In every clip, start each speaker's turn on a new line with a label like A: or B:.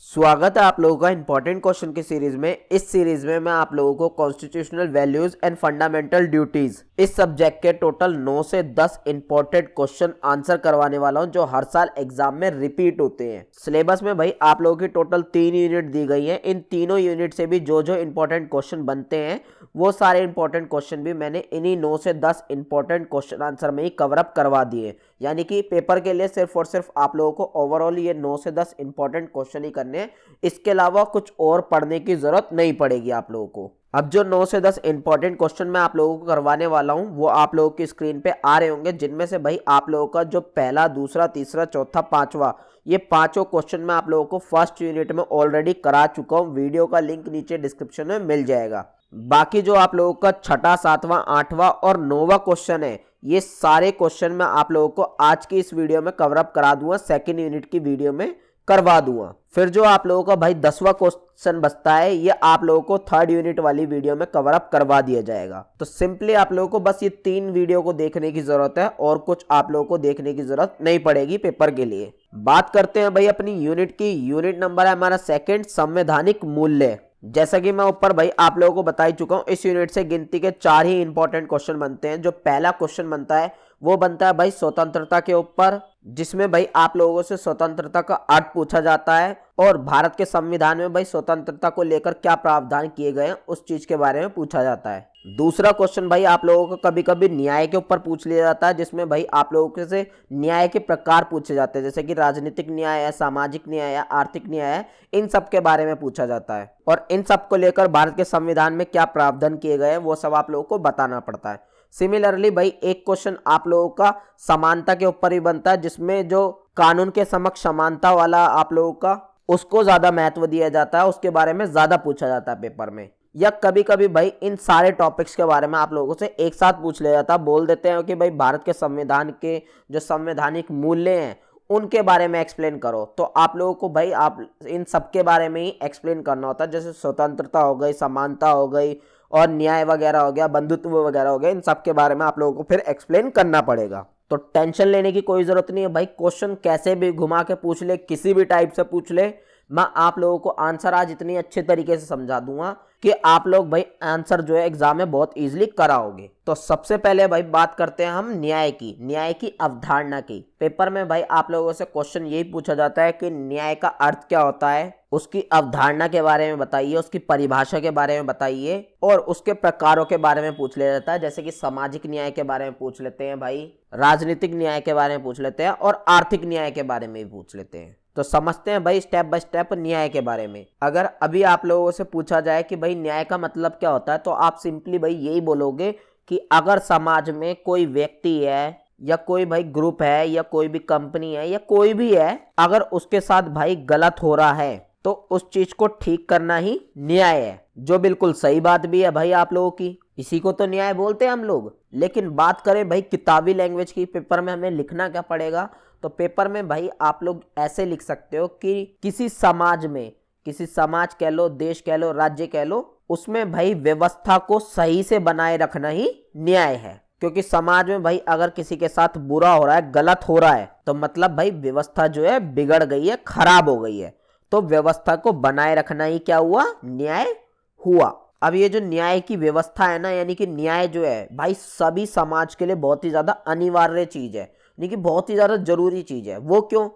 A: स्वागत है आप लोगों का इंपॉर्टेंट क्वेश्चन की सीरीज में। इस सीरीज में मैं आप लोगों को constitutional values and fundamental duties इस सब्जेक्ट के टोटल 9 से 10 इंपॉर्टेंट क्वेश्चन आंसर करवाने वाला हूं जो हर साल एग्जाम में रिपीट होते हैं। सिलेबस में भाई आप लोगों की टोटल 3 यूनिट दी गई है। इन तीनों यूनिट से भी जो जो इंपॉर्टेंट क्वेश्चन बनते हैं वो सारे इंपॉर्टेंट क्वेश्चन भी मैंने इन्हीं 9 से 10 इंपॉर्टेंट क्वेश्चन आंसर में ही कवर अप करवा दिए। यानी कि पेपर के लिए सिर्फ और सिर्फ आप लोगों को ओवरऑल ये 9 से 10 इंपॉर्टेंट क्वेश्चन ही करने हैं। इसके अलावा कुछ और पढ़ने की जरूरत नहीं पड़ेगी आप लोगों को। अब जो 9 से 10 इंपॉर्टेंट क्वेश्चन मैं आप लोगों को करवाने वाला हूं वो आप लोगों की स्क्रीन पे आ रहे होंगे, जिनमें से भाई आप लोगों का जो पहला, दूसरा, तीसरा, चौथा, पांचवा, ये पांचों क्वेश्चन मैं आप लोगों को फर्स्ट यूनिट में ऑलरेडी करा चुका हूं। वीडियो का लिंक नीचे डिस्क्रिप्शन में मिल जाएगा। बाकी जो आप लोगों का छठा, सातवां, आठवां और 9वां क्वेश्चन है, ये सारे क्वेश्चन मैं आप लोगों को आज की इस वीडियो में कवर अप करा दूंगा, सेकेंड यूनिट की वीडियो में करवा दूंगा। फिर जो आप लोगों का भाई 10वां क्वेश्चन बचता है ये आप लोगों को थर्ड यूनिट वाली वीडियो में कवर अप करवा दिया जाएगा। तो सिंपली आप लोगों को बस ये 3 वीडियो को देखने की जरूरत है और कुछ आप लोगों को देखने की जरूरत नहीं पड़ेगी पेपर के लिए। बात करते हैं भाई अपनी यूनिट की। यूनिट नंबर है हमारा सेकेंड, संवैधानिक मूल्य। जैसा कि मैं ऊपर भाई आप लोगों को बता ही चुका हूं, इस यूनिट से गिनती के 4 ही इंपॉर्टेंट क्वेश्चन बनते हैं। जो पहला क्वेश्चन बनता है वो बनता है भाई स्वतंत्रता के ऊपर, जिसमें भाई आप लोगों से स्वतंत्रता का अर्थ पूछा जाता है और भारत के संविधान में भाई स्वतंत्रता को लेकर क्या प्रावधान किए गए हैं उस चीज के बारे में पूछा जाता है। दूसरा क्वेश्चन भाई आप लोगों को कभी कभी न्याय के ऊपर पूछ लिया जाता है, जिसमें भाई आप लोगों से न्याय के प्रकार पूछे जाते हैं, जैसे कि राजनीतिक न्याय है, सामाजिक न्याय है, आर्थिक न्याय है, इन सब के बारे में पूछा जाता है और इन सब को लेकर भारत के संविधान में क्या प्रावधान किए गए हैं वो सब आप लोगों को बताना पड़ता है। सिमिलरली भाई एक क्वेश्चन आप लोगों का समानता के ऊपर ही बनता है, जिसमें जो कानून के समक्ष समानता वाला आप लोगों का उसको ज्यादा महत्व दिया जाता है, उसके बारे में ज्यादा पूछा जाता है पेपर में। या कभी कभी भाई इन सारे टॉपिक्स के बारे में आप लोगों से एक साथ पूछ लिया जाता है। बोल देते हैं कि भाई भारत के संविधान के जो संवैधानिक मूल्य हैं उनके बारे में एक्सप्लेन करो, तो आप लोगों को भाई आप इन सब के बारे में ही एक्सप्लेन करना होता है। जैसे स्वतंत्रता हो गई, समानता हो गई और न्याय वगैरह हो गया, बंधुत्व वगैरह हो गया, इन सब के बारे में आप लोगों को फिर एक्सप्लेन करना पड़ेगा। तो टेंशन लेने की कोई जरूरत नहीं है भाई, क्वेश्चन कैसे भी घुमा के पूछ ले, किसी भी टाइप से पूछ ले, मैं आप लोगों को आंसर आज इतनी अच्छे तरीके से समझा दूंगा कि आप लोग भाई आंसर जो है एग्जाम में बहुत इजीली कराओगे। तो सबसे पहले भाई बात करते हैं हम न्याय की अवधारणा की। पेपर में भाई आप लोगों से क्वेश्चन यही पूछा जाता है कि न्याय का अर्थ क्या होता है, उसकी अवधारणा के बारे में बताइए, उसकी परिभाषा के बारे में बताइए और उसके प्रकारों के बारे में पूछ लिया जाता है। जैसे कि सामाजिक न्याय के बारे में पूछ लेते हैं भाई, राजनीतिक न्याय के बारे में पूछ लेते हैं और आर्थिक न्याय के बारे में भी पूछ लेते हैं। तो समझते हैं भाई स्टेप बाय स्टेप न्याय के बारे में। अगर अभी आप लोगों से पूछा जाए कि भाई न्याय का मतलब क्या होता है, तो आप सिंपली भाई यही बोलोगे कि अगर समाज में कोई व्यक्ति है या कोई भाई ग्रुप है या कोई भी कंपनी है या कोई भी है, अगर उसके साथ भाई गलत हो रहा है तो उस चीज को ठीक करना ही न्याय है। जो बिल्कुल सही बात भी है भाई आप लोगों की, इसी को तो न्याय बोलते हैं हम लोग। लेकिन बात करें भाई किताबी लैंग्वेज की, पेपर में हमें लिखना क्या पड़ेगा, तो पेपर में भाई आप लोग ऐसे लिख सकते हो कि किसी समाज में, किसी समाज कह लो, देश कह लो, राज्य कह लो, उसमें भाई व्यवस्था को सही से बनाए रखना ही न्याय है। क्योंकि समाज में भाई अगर किसी के साथ बुरा हो रहा है, गलत हो रहा है, तो मतलब भाई व्यवस्था जो है बिगड़ गई है, खराब हो गई है। तो व्यवस्था को बनाए रखना ही क्या हुआ, न्याय हुआ। अब ये जो न्याय की व्यवस्था है ना, यानी कि न्याय जो है भाई सभी समाज के लिए बहुत ही ज्यादा अनिवार्य चीज है, यानी कि बहुत ही ज्यादा जरूरी चीज है। वो क्यों,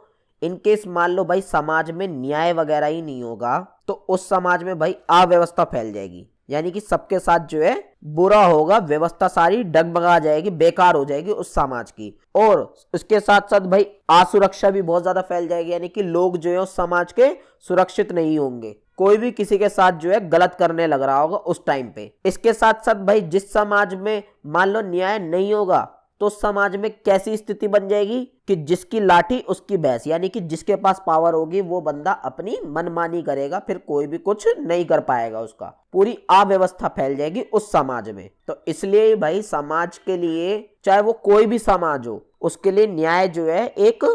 A: इनकेस मान लो भाई समाज में न्याय वगैरह ही नहीं होगा तो उस समाज में भाई अव्यवस्था फैल जाएगी, यानी कि सबके साथ जो है बुरा होगा, व्यवस्था सारी डगमगा जाएगी, बेकार हो जाएगी उस समाज की। और उसके साथ साथ भाई असुरक्षा भी बहुत ज्यादा फैल जाएगी, यानी कि लोग जो है उस समाज के सुरक्षित नहीं होंगे, कोई भी किसी के साथ जो है गलत करने लग रहा होगा उस टाइम पे। इसके साथ साथ भाई जिस समाज में मान लो न्याय नहीं होगा तो समाज में कैसी स्थिति बन जाएगी कि जिसकी लाठी उसकी भैंस, यानी कि जिसके पास पावर होगी वो बंदा अपनी मनमानी करेगा, फिर कोई भी कुछ नहीं कर पाएगा, उसका पूरी अव्यवस्था फैल जाएगी उस समाज में। तो इसलिए भाई समाज के लिए, चाहे वो कोई भी समाज हो, उसके लिए न्याय जो है एक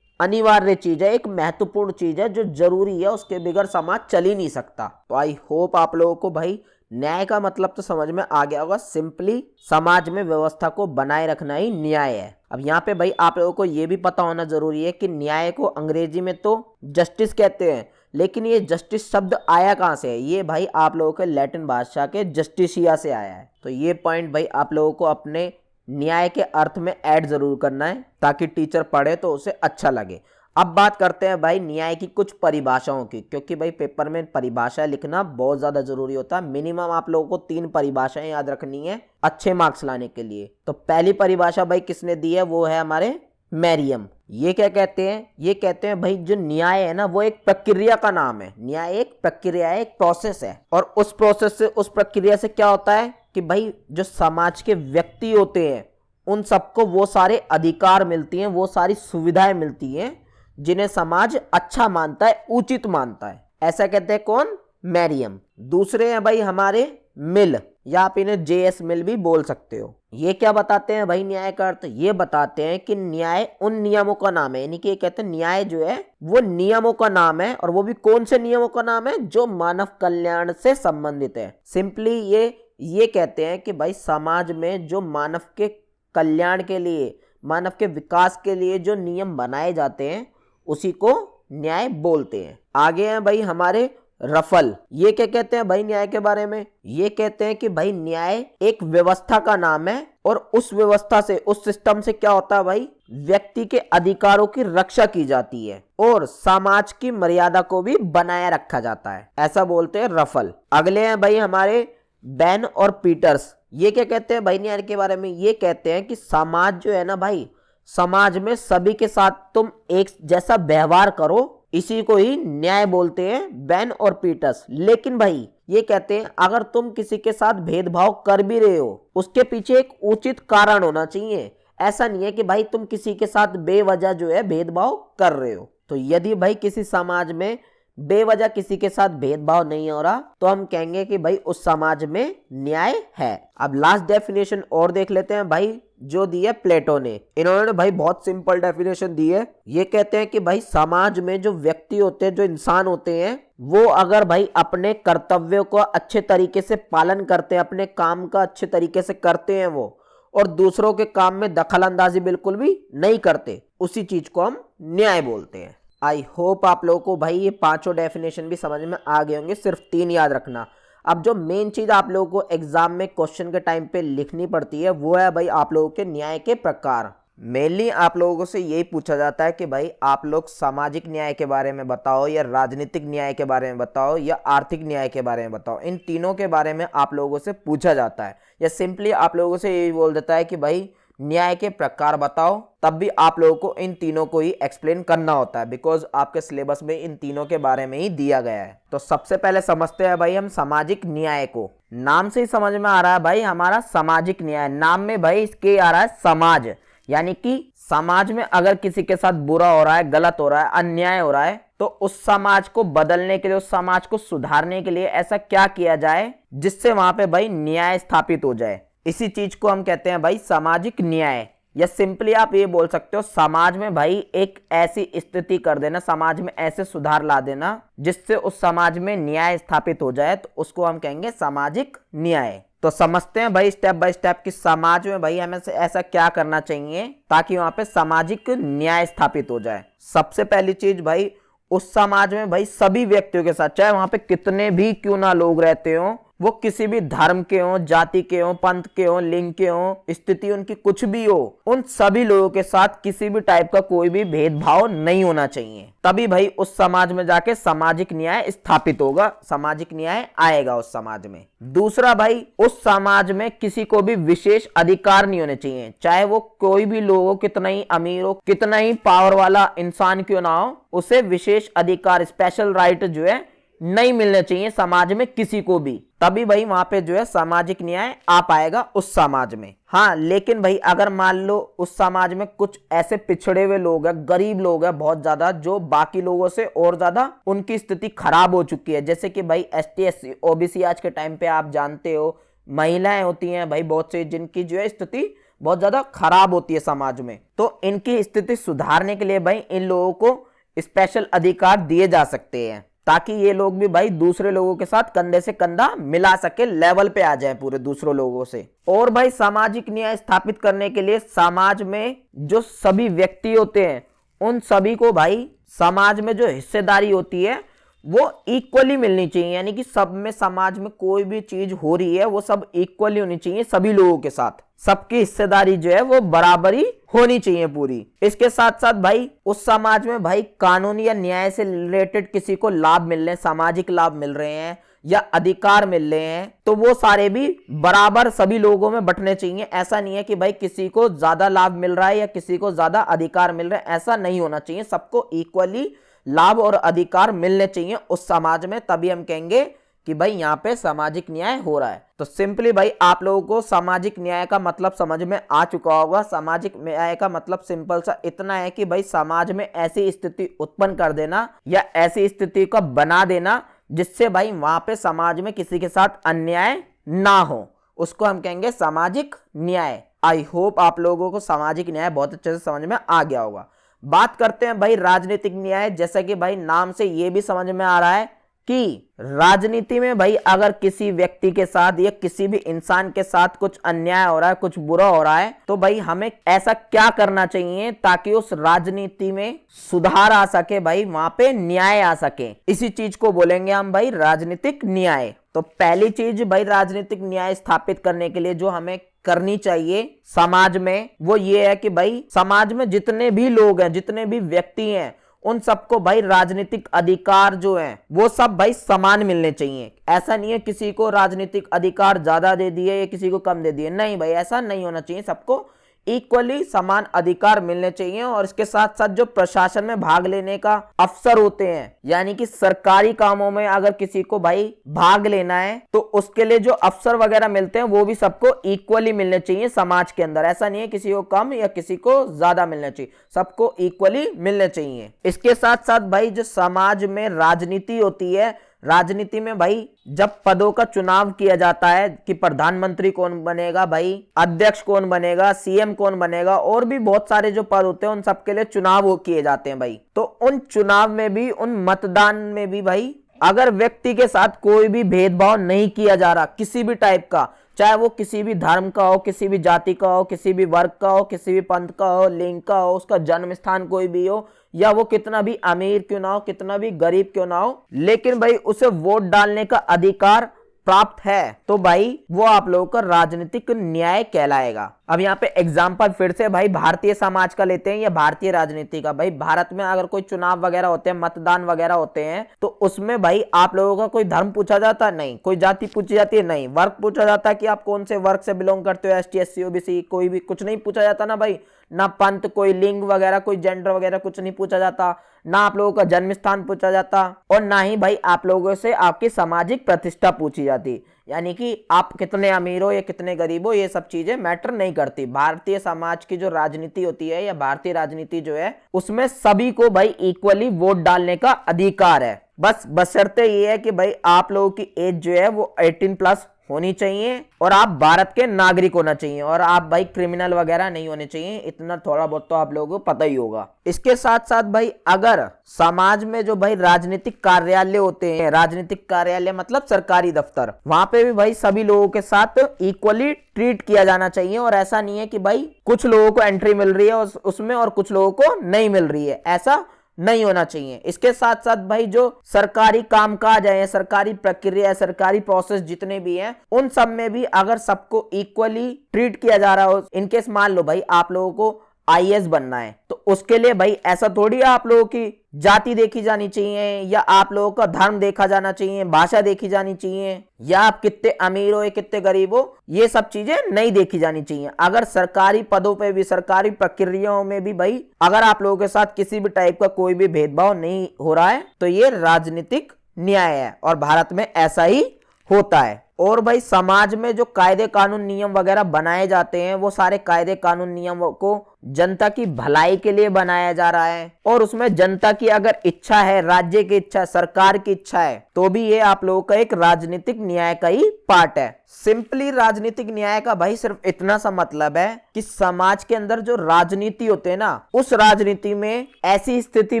A: अनिवार्य चीज है, एक महत्वपूर्ण चीज है जो जरूरी है, उसके बगैर समाज चल ही नहीं सकता। तो आई होप आप लोगों को भाई न्याय का मतलब तो समझ में आ गया होगा। सिंपली समाज में व्यवस्था को बनाए रखना ही न्याय है। अब यहाँ पे भाई आप लोगों को ये भी पता होना जरूरी है कि न्याय को अंग्रेजी में तो जस्टिस कहते हैं, लेकिन ये जस्टिस शब्द आया कहाँ से है? ये भाई आप लोगों के लैटिन भाषा के जस्टिसिया से आया है। तो ये पॉइंट भाई आप लोगों को अपने न्याय के अर्थ में ऐड जरूर करना है ताकि टीचर पढ़े तो उसे अच्छा लगे। अब बात करते हैं भाई न्याय की कुछ परिभाषाओं की, क्योंकि भाई पेपर में परिभाषा लिखना बहुत ज्यादा जरूरी होता है। मिनिमम आप लोगों को 3 परिभाषाएं याद रखनी है अच्छे मार्क्स लाने के लिए। तो पहली परिभाषा भाई किसने दी है? वो है हमारे मैरियम। ये क्या कहते हैं? ये कहते हैं भाई जो न्याय है ना वो एक प्रक्रिया का नाम है। न्याय एक प्रक्रिया है, एक प्रोसेस है, और उस प्रोसेस से, उस प्रक्रिया से क्या होता है कि भाई जो समाज के व्यक्ति होते हैं उन सबको वो सारे अधिकार मिलती हैं, वो सारी सुविधाएं मिलती हैं जिन्हें समाज अच्छा मानता है, उचित मानता है। ऐसा कहते हैं कौन? मैरियम। दूसरे हैं भाई हमारे मिल, या आप इन्हें जेएस मिल भी बोल सकते हो। ये क्या बताते हैं भाई न्याय का अर्थ? ये बताते हैं कि न्याय उन नियमों का नाम है, यानी कि ये कहते हैं न्याय जो है वो नियमों का नाम है, और वो भी कौन से नियमों का नाम है? जो मानव कल्याण से संबंधित है। सिंपली ये कहते हैं कि भाई समाज में जो मानव के कल्याण के लिए, मानव के विकास के लिए जो नियम बनाए जाते हैं उसी को न्याय बोलते हैं। आगे हैं भाई हमारे रफल। ये क्या कहते हैं भाई न्याय के बारे में? ये कहते हैं कि भाई न्याय एक व्यवस्था का नाम है, और उस व्यवस्था से, उस सिस्टम से क्या होता है भाई? व्यक्ति के अधिकारों की रक्षा की जाती है और समाज की मर्यादा को भी बनाए रखा जाता है, ऐसा बोलते हैं रफल। अगले हैं भाई हमारे बैन और पीटर्स। ये क्या कहते हैं भाई न्याय के बारे में? ये कहते हैं कि समाज जो है ना भाई, समाज में सभी के साथ तुम एक जैसा व्यवहार करो, इसी को ही न्याय बोलते हैं, बैन और पीटर्स। लेकिन भाई ये कहते हैं अगर तुम किसी के साथ भेदभाव कर भी रहे हो उसके पीछे एक उचित कारण होना चाहिए। ऐसा नहीं है कि भाई तुम किसी के साथ बेवजह जो है भेदभाव कर रहे हो। तो यदि भाई किसी समाज में बेवजह किसी के साथ भेदभाव नहीं हो रहा तो हम कहेंगे कि भाई उस समाज में न्याय है। अब लास्ट डेफिनेशन और देख लेते हैं भाई, जो दी है प्लेटो ने। इन्होंने भाई बहुत सिंपल डेफिनेशन दी है। ये कहते हैं कि भाई समाज में जो व्यक्ति होते हैं, जो इंसान होते हैं, वो अगर भाई अपने कर्तव्यों को अच्छे तरीके से पालन करते हैं, अपने काम का अच्छे तरीके से करते हैं वो, और दूसरों के काम में दखल अंदाजी बिल्कुल भी नहीं करते, उसी चीज को हम न्याय बोलते हैं। आई होप आप लोगों को भाई ये 5 डेफिनेशन भी समझ में आ गए होंगे, सिर्फ 3 याद रखना। अब जो मेन चीज आप लोगों को एग्जाम में क्वेश्चन के टाइम पे लिखनी पड़ती है वो है भाई आप लोगों के न्याय के प्रकार। मेनली आप लोगों से यही पूछा जाता है कि भाई आप लोग सामाजिक न्याय के बारे में बताओ, या राजनीतिक न्याय के बारे में बताओ, या आर्थिक न्याय के बारे में बताओ। इन तीनों के बारे में आप लोगों से पूछा जाता है, या सिंपली आप लोगों से यही बोल देता है कि भाई न्याय के प्रकार बताओ। तब भी आप लोगों को इन तीनों को ही एक्सप्लेन करना होता है, बिकॉज आपके सिलेबस में इन तीनों के बारे में ही दिया गया है। तो सबसे पहले समझते हैं भाई हम सामाजिक न्याय को। नाम से ही समझ में आ रहा है भाई हमारा सामाजिक न्याय, नाम में भाई इसके आ रहा है समाज, यानी कि समाज में अगर किसी के साथ बुरा हो रहा है, गलत हो रहा है, अन्याय हो रहा है, तो उस समाज को बदलने के लिए, उस समाज को सुधारने के लिए ऐसा क्या किया जाए जिससे वहां पे भाई न्याय स्थापित हो जाए। इसी चीज को हम कहते हैं भाई सामाजिक न्याय, या सिंपली आप ये बोल सकते हो समाज में भाई एक ऐसी स्थिति कर देना, समाज में ऐसे सुधार ला देना जिससे उस समाज में न्याय स्थापित हो जाए, तो उसको हम कहेंगे सामाजिक न्याय। तो समझते हैं भाई स्टेप बाय स्टेप कि समाज में भाई हमें ऐसा क्या करना चाहिए ताकि वहां पे सामाजिक न्याय स्थापित हो जाए। सबसे पहली चीज भाई उस समाज में भाई सभी व्यक्तियों के साथ, चाहे वहां पे कितने भी क्यों ना लोग रहते हो, वो किसी भी धर्म के हो, जाति के हो, पंथ के हो, लिंग के हो, स्थिति उनकी कुछ भी हो, उन सभी लोगों के साथ किसी भी टाइप का कोई भी भेदभाव नहीं होना चाहिए। तभी भाई उस समाज में जाके सामाजिक न्याय स्थापित होगा, सामाजिक न्याय आएगा उस समाज में। दूसरा भाई उस समाज में किसी को भी विशेष अधिकार नहीं होने चाहिए, चाहे वो कोई भी लोग हो, कितना ही अमीर हो, कितना ही पावर वाला इंसान क्यों ना हो, उसे विशेष अधिकार, स्पेशल राइट जो है नहीं मिलने चाहिए समाज में किसी को भी। तभी भाई वहां पे जो है सामाजिक न्याय आ पाएगा उस समाज में। हाँ, लेकिन भाई अगर मान लो उस समाज में कुछ ऐसे पिछड़े हुए लोग हैं, गरीब लोग हैं बहुत ज्यादा, जो बाकी लोगों से और ज्यादा उनकी स्थिति खराब हो चुकी है, जैसे कि भाई ST SC OBC आज के टाइम पे आप जानते हो, महिलाएं होती हैं भाई बहुत से, जिनकी जो है स्थिति बहुत ज्यादा खराब होती है समाज में, तो इनकी स्थिति सुधारने के लिए भाई इन लोगों को स्पेशल अधिकार दिए जा सकते हैं, ताकि ये लोग भी भाई दूसरे लोगों के साथ कंधे से कंधा मिला सके, लेवल पे आ जाए पूरे दूसरों लोगों से। और भाई सामाजिक न्याय स्थापित करने के लिए समाज में जो सभी व्यक्ति होते हैं उन सभी को भाई समाज में जो हिस्सेदारी होती है वो इक्वली मिलनी चाहिए, यानी कि सब में, समाज में कोई भी चीज हो रही है वो सब इक्वली होनी चाहिए सभी लोगों के साथ, सबकी हिस्सेदारी जो है वो बराबरी होनी चाहिए पूरी। इसके साथ साथ भाई उस समाज में भाई कानून या न्याय से रिलेटेड किसी को लाभ मिल रहे हैं, सामाजिक लाभ मिल रहे हैं या अधिकार मिल रहे हैं, तो वो सारे भी बराबर सभी लोगों में बंटने चाहिए। ऐसा नहीं है कि भाई किसी को ज्यादा लाभ मिल रहा है या किसी को ज्यादा अधिकार मिल रहे हैं, ऐसा नहीं होना चाहिए। सबको इक्वली लाभ और अधिकार मिलने चाहिए उस समाज में, तभी हम कहेंगे कि भाई यहाँ पे सामाजिक न्याय हो रहा है। तो सिंपली भाई आप लोगों को सामाजिक न्याय का मतलब समझ में आ चुका होगा। सामाजिक न्याय का मतलब सिंपल सा इतना है कि भाई समाज में ऐसी स्थिति उत्पन्न कर देना या ऐसी स्थिति को बना देना जिससे भाई वहां पे समाज में किसी के साथ अन्याय ना हो, उसको हम कहेंगे सामाजिक न्याय। आई होप आप लोगों को सामाजिक न्याय बहुत अच्छे से समझ में आ गया होगा। बात करते हैं भाई राजनीतिक न्याय। जैसा कि भाई नाम से ये भी समझ में आ रहा है कि राजनीति में भाई अगर किसी व्यक्ति के साथ या किसी भी इंसान के साथ कुछ अन्याय हो रहा है, कुछ बुरा हो रहा है, तो भाई हमें ऐसा क्या करना चाहिए ताकि उस राजनीति में सुधार आ सके, भाई वहां पे न्याय आ सके। इसी चीज को बोलेंगे हम भाई राजनीतिक न्याय। तो पहली चीज भाई राजनीतिक न्याय स्थापित करने के लिए जो हमें करनी चाहिए समाज में, वो ये है कि भाई समाज में जितने भी लोग हैं, जितने भी व्यक्ति हैं, उन सबको भाई राजनीतिक अधिकार जो है वो सब भाई समान मिलने चाहिए। ऐसा नहीं है किसी को राजनीतिक अधिकार ज्यादा दे दिए या किसी को कम दे दिए, नहीं भाई ऐसा नहीं होना चाहिए। सबको इक्वली समान अधिकार मिलने चाहिए। और इसके साथ साथ जो प्रशासन में भाग लेने का अवसर होते हैं, यानी कि सरकारी कामों में अगर किसी को भाई भाग लेना है तो उसके लिए जो अवसर वगैरह मिलते हैं वो भी सबको इक्वली मिलने चाहिए समाज के अंदर। ऐसा नहीं है किसी को कम या किसी को ज्यादा मिलना चाहिए, सबको इक्वली मिलने चाहिए। इसके साथ साथ भाई जो समाज में राजनीति होती है, राजनीति में भाई जब पदों का चुनाव किया जाता है कि प्रधानमंत्री कौन बनेगा, भाई अध्यक्ष कौन बनेगा, सीएम कौन बनेगा, और भी बहुत सारे जो पद होते हैं उन सबके लिए चुनाव किए जाते हैं भाई। तो उन चुनाव में भी, उन मतदान में भी भाई अगर व्यक्ति के साथ कोई भी भेदभाव नहीं किया जा रहा किसी भी टाइप का, चाहे वो किसी भी धर्म का हो, किसी भी जाति का हो, किसी भी वर्ग का हो, किसी भी पंथ का हो, लिंग का हो, उसका जन्म स्थान कोई भी हो, या वो कितना भी अमीर क्यों ना हो, कितना भी गरीब क्यों ना हो, लेकिन भाई उसे वोट डालने का अधिकार प्राप्त है, तो भाई वो आप लोगों का राजनीतिक न्याय कहलाएगा। अब यहाँ पे एग्जाम्पल फिर से भाई भारतीय समाज का लेते हैं या भारतीय राजनीति का। भाई भारत में अगर कोई चुनाव वगैरह होते हैं, मतदान वगैरह होते हैं, तो उसमें भाई आप लोगों का कोई धर्म पूछा जाता है नहीं, कोई जाति पूछी जाती है नहीं, वर्ग पूछा जाता है कि आप कौन से वर्ग से बिलोंग करते हो, एसटी एससी ओबीसी, कोई भी कुछ नहीं पूछा जाता ना भाई, ना पंथ, कोई लिंग वगैरह, कोई जेंडर वगैरह कुछ नहीं पूछा जाता, ना आप लोगों का जन्म स्थान पूछा जाता, और ना ही भाई आप लोगों से आपकी सामाजिक प्रतिष्ठा पूछी जाती, यानी कि आप कितने अमीर हो या कितने गरीब हो, ये सब चीजें मैटर नहीं करती। भारतीय समाज की जो राजनीति होती है या भारतीय राजनीति जो है उसमें सभी को भाई इक्वली वोट डालने का अधिकार है। बस बशर्ते ये है कि भाई आप लोगों की एज जो है वो 18+ होनी चाहिए और आप भारत के नागरिक होना चाहिए, और आप भाई क्रिमिनल वगैरह नहीं होने चाहिए। इतना थोड़ा बहुत तो आप लोगों को पता ही होगा। इसके साथ साथ भाई अगर समाज में जो भाई राजनीतिक कार्यालय होते हैं, राजनीतिक कार्यालय मतलब सरकारी दफ्तर, वहां पे भी भाई सभी लोगों के साथ इक्वली ट्रीट किया जाना चाहिए। और ऐसा नहीं है कि भाई कुछ लोगों को एंट्री मिल रही है उसमें और कुछ लोगों को नहीं मिल रही है, ऐसा नहीं होना चाहिए। इसके साथ साथ भाई जो सरकारी कामकाज है, सरकारी प्रक्रिया है, सरकारी प्रोसेस जितने भी हैं, उन सब में भी अगर सबको इक्वली ट्रीट किया जा रहा हो, इनकेस मान लो भाई आप लोगों को आईएएस बनना है, तो उसके लिए भाई ऐसा थोड़ी आप लोगों की जाति देखी जानी चाहिए या आप लोगों का धर्म देखा जाना चाहिए, भाषा देखी जानी चाहिए, या आप कितने अमीर हो या कितने गरीब हो, ये सब चीजें नहीं देखी जानी चाहिए। अगर सरकारी पदों पे भी, सरकारी प्रक्रियाओं में भी भाई अगर आप लोगों के साथ किसी भी टाइप का कोई भी भेदभाव नहीं हो रहा है, तो ये राजनीतिक न्याय है और भारत में ऐसा ही होता है। और भाई समाज में जो कायदे कानून नियम वगैरह बनाए जाते हैं, वो सारे कायदे कानून नियमों को जनता की भलाई के लिए बनाया जा रहा है, और उसमें जनता की अगर इच्छा है, राज्य की इच्छा है, सरकार की इच्छा है, तो भी ये आप लोगों का एक राजनीतिक न्याय का ही पार्ट है। सिंपली राजनीतिक न्याय का भाई सिर्फ इतना सा मतलब है कि समाज के अंदर जो राजनीति होते हैं ना, उस राजनीति में ऐसी स्थिति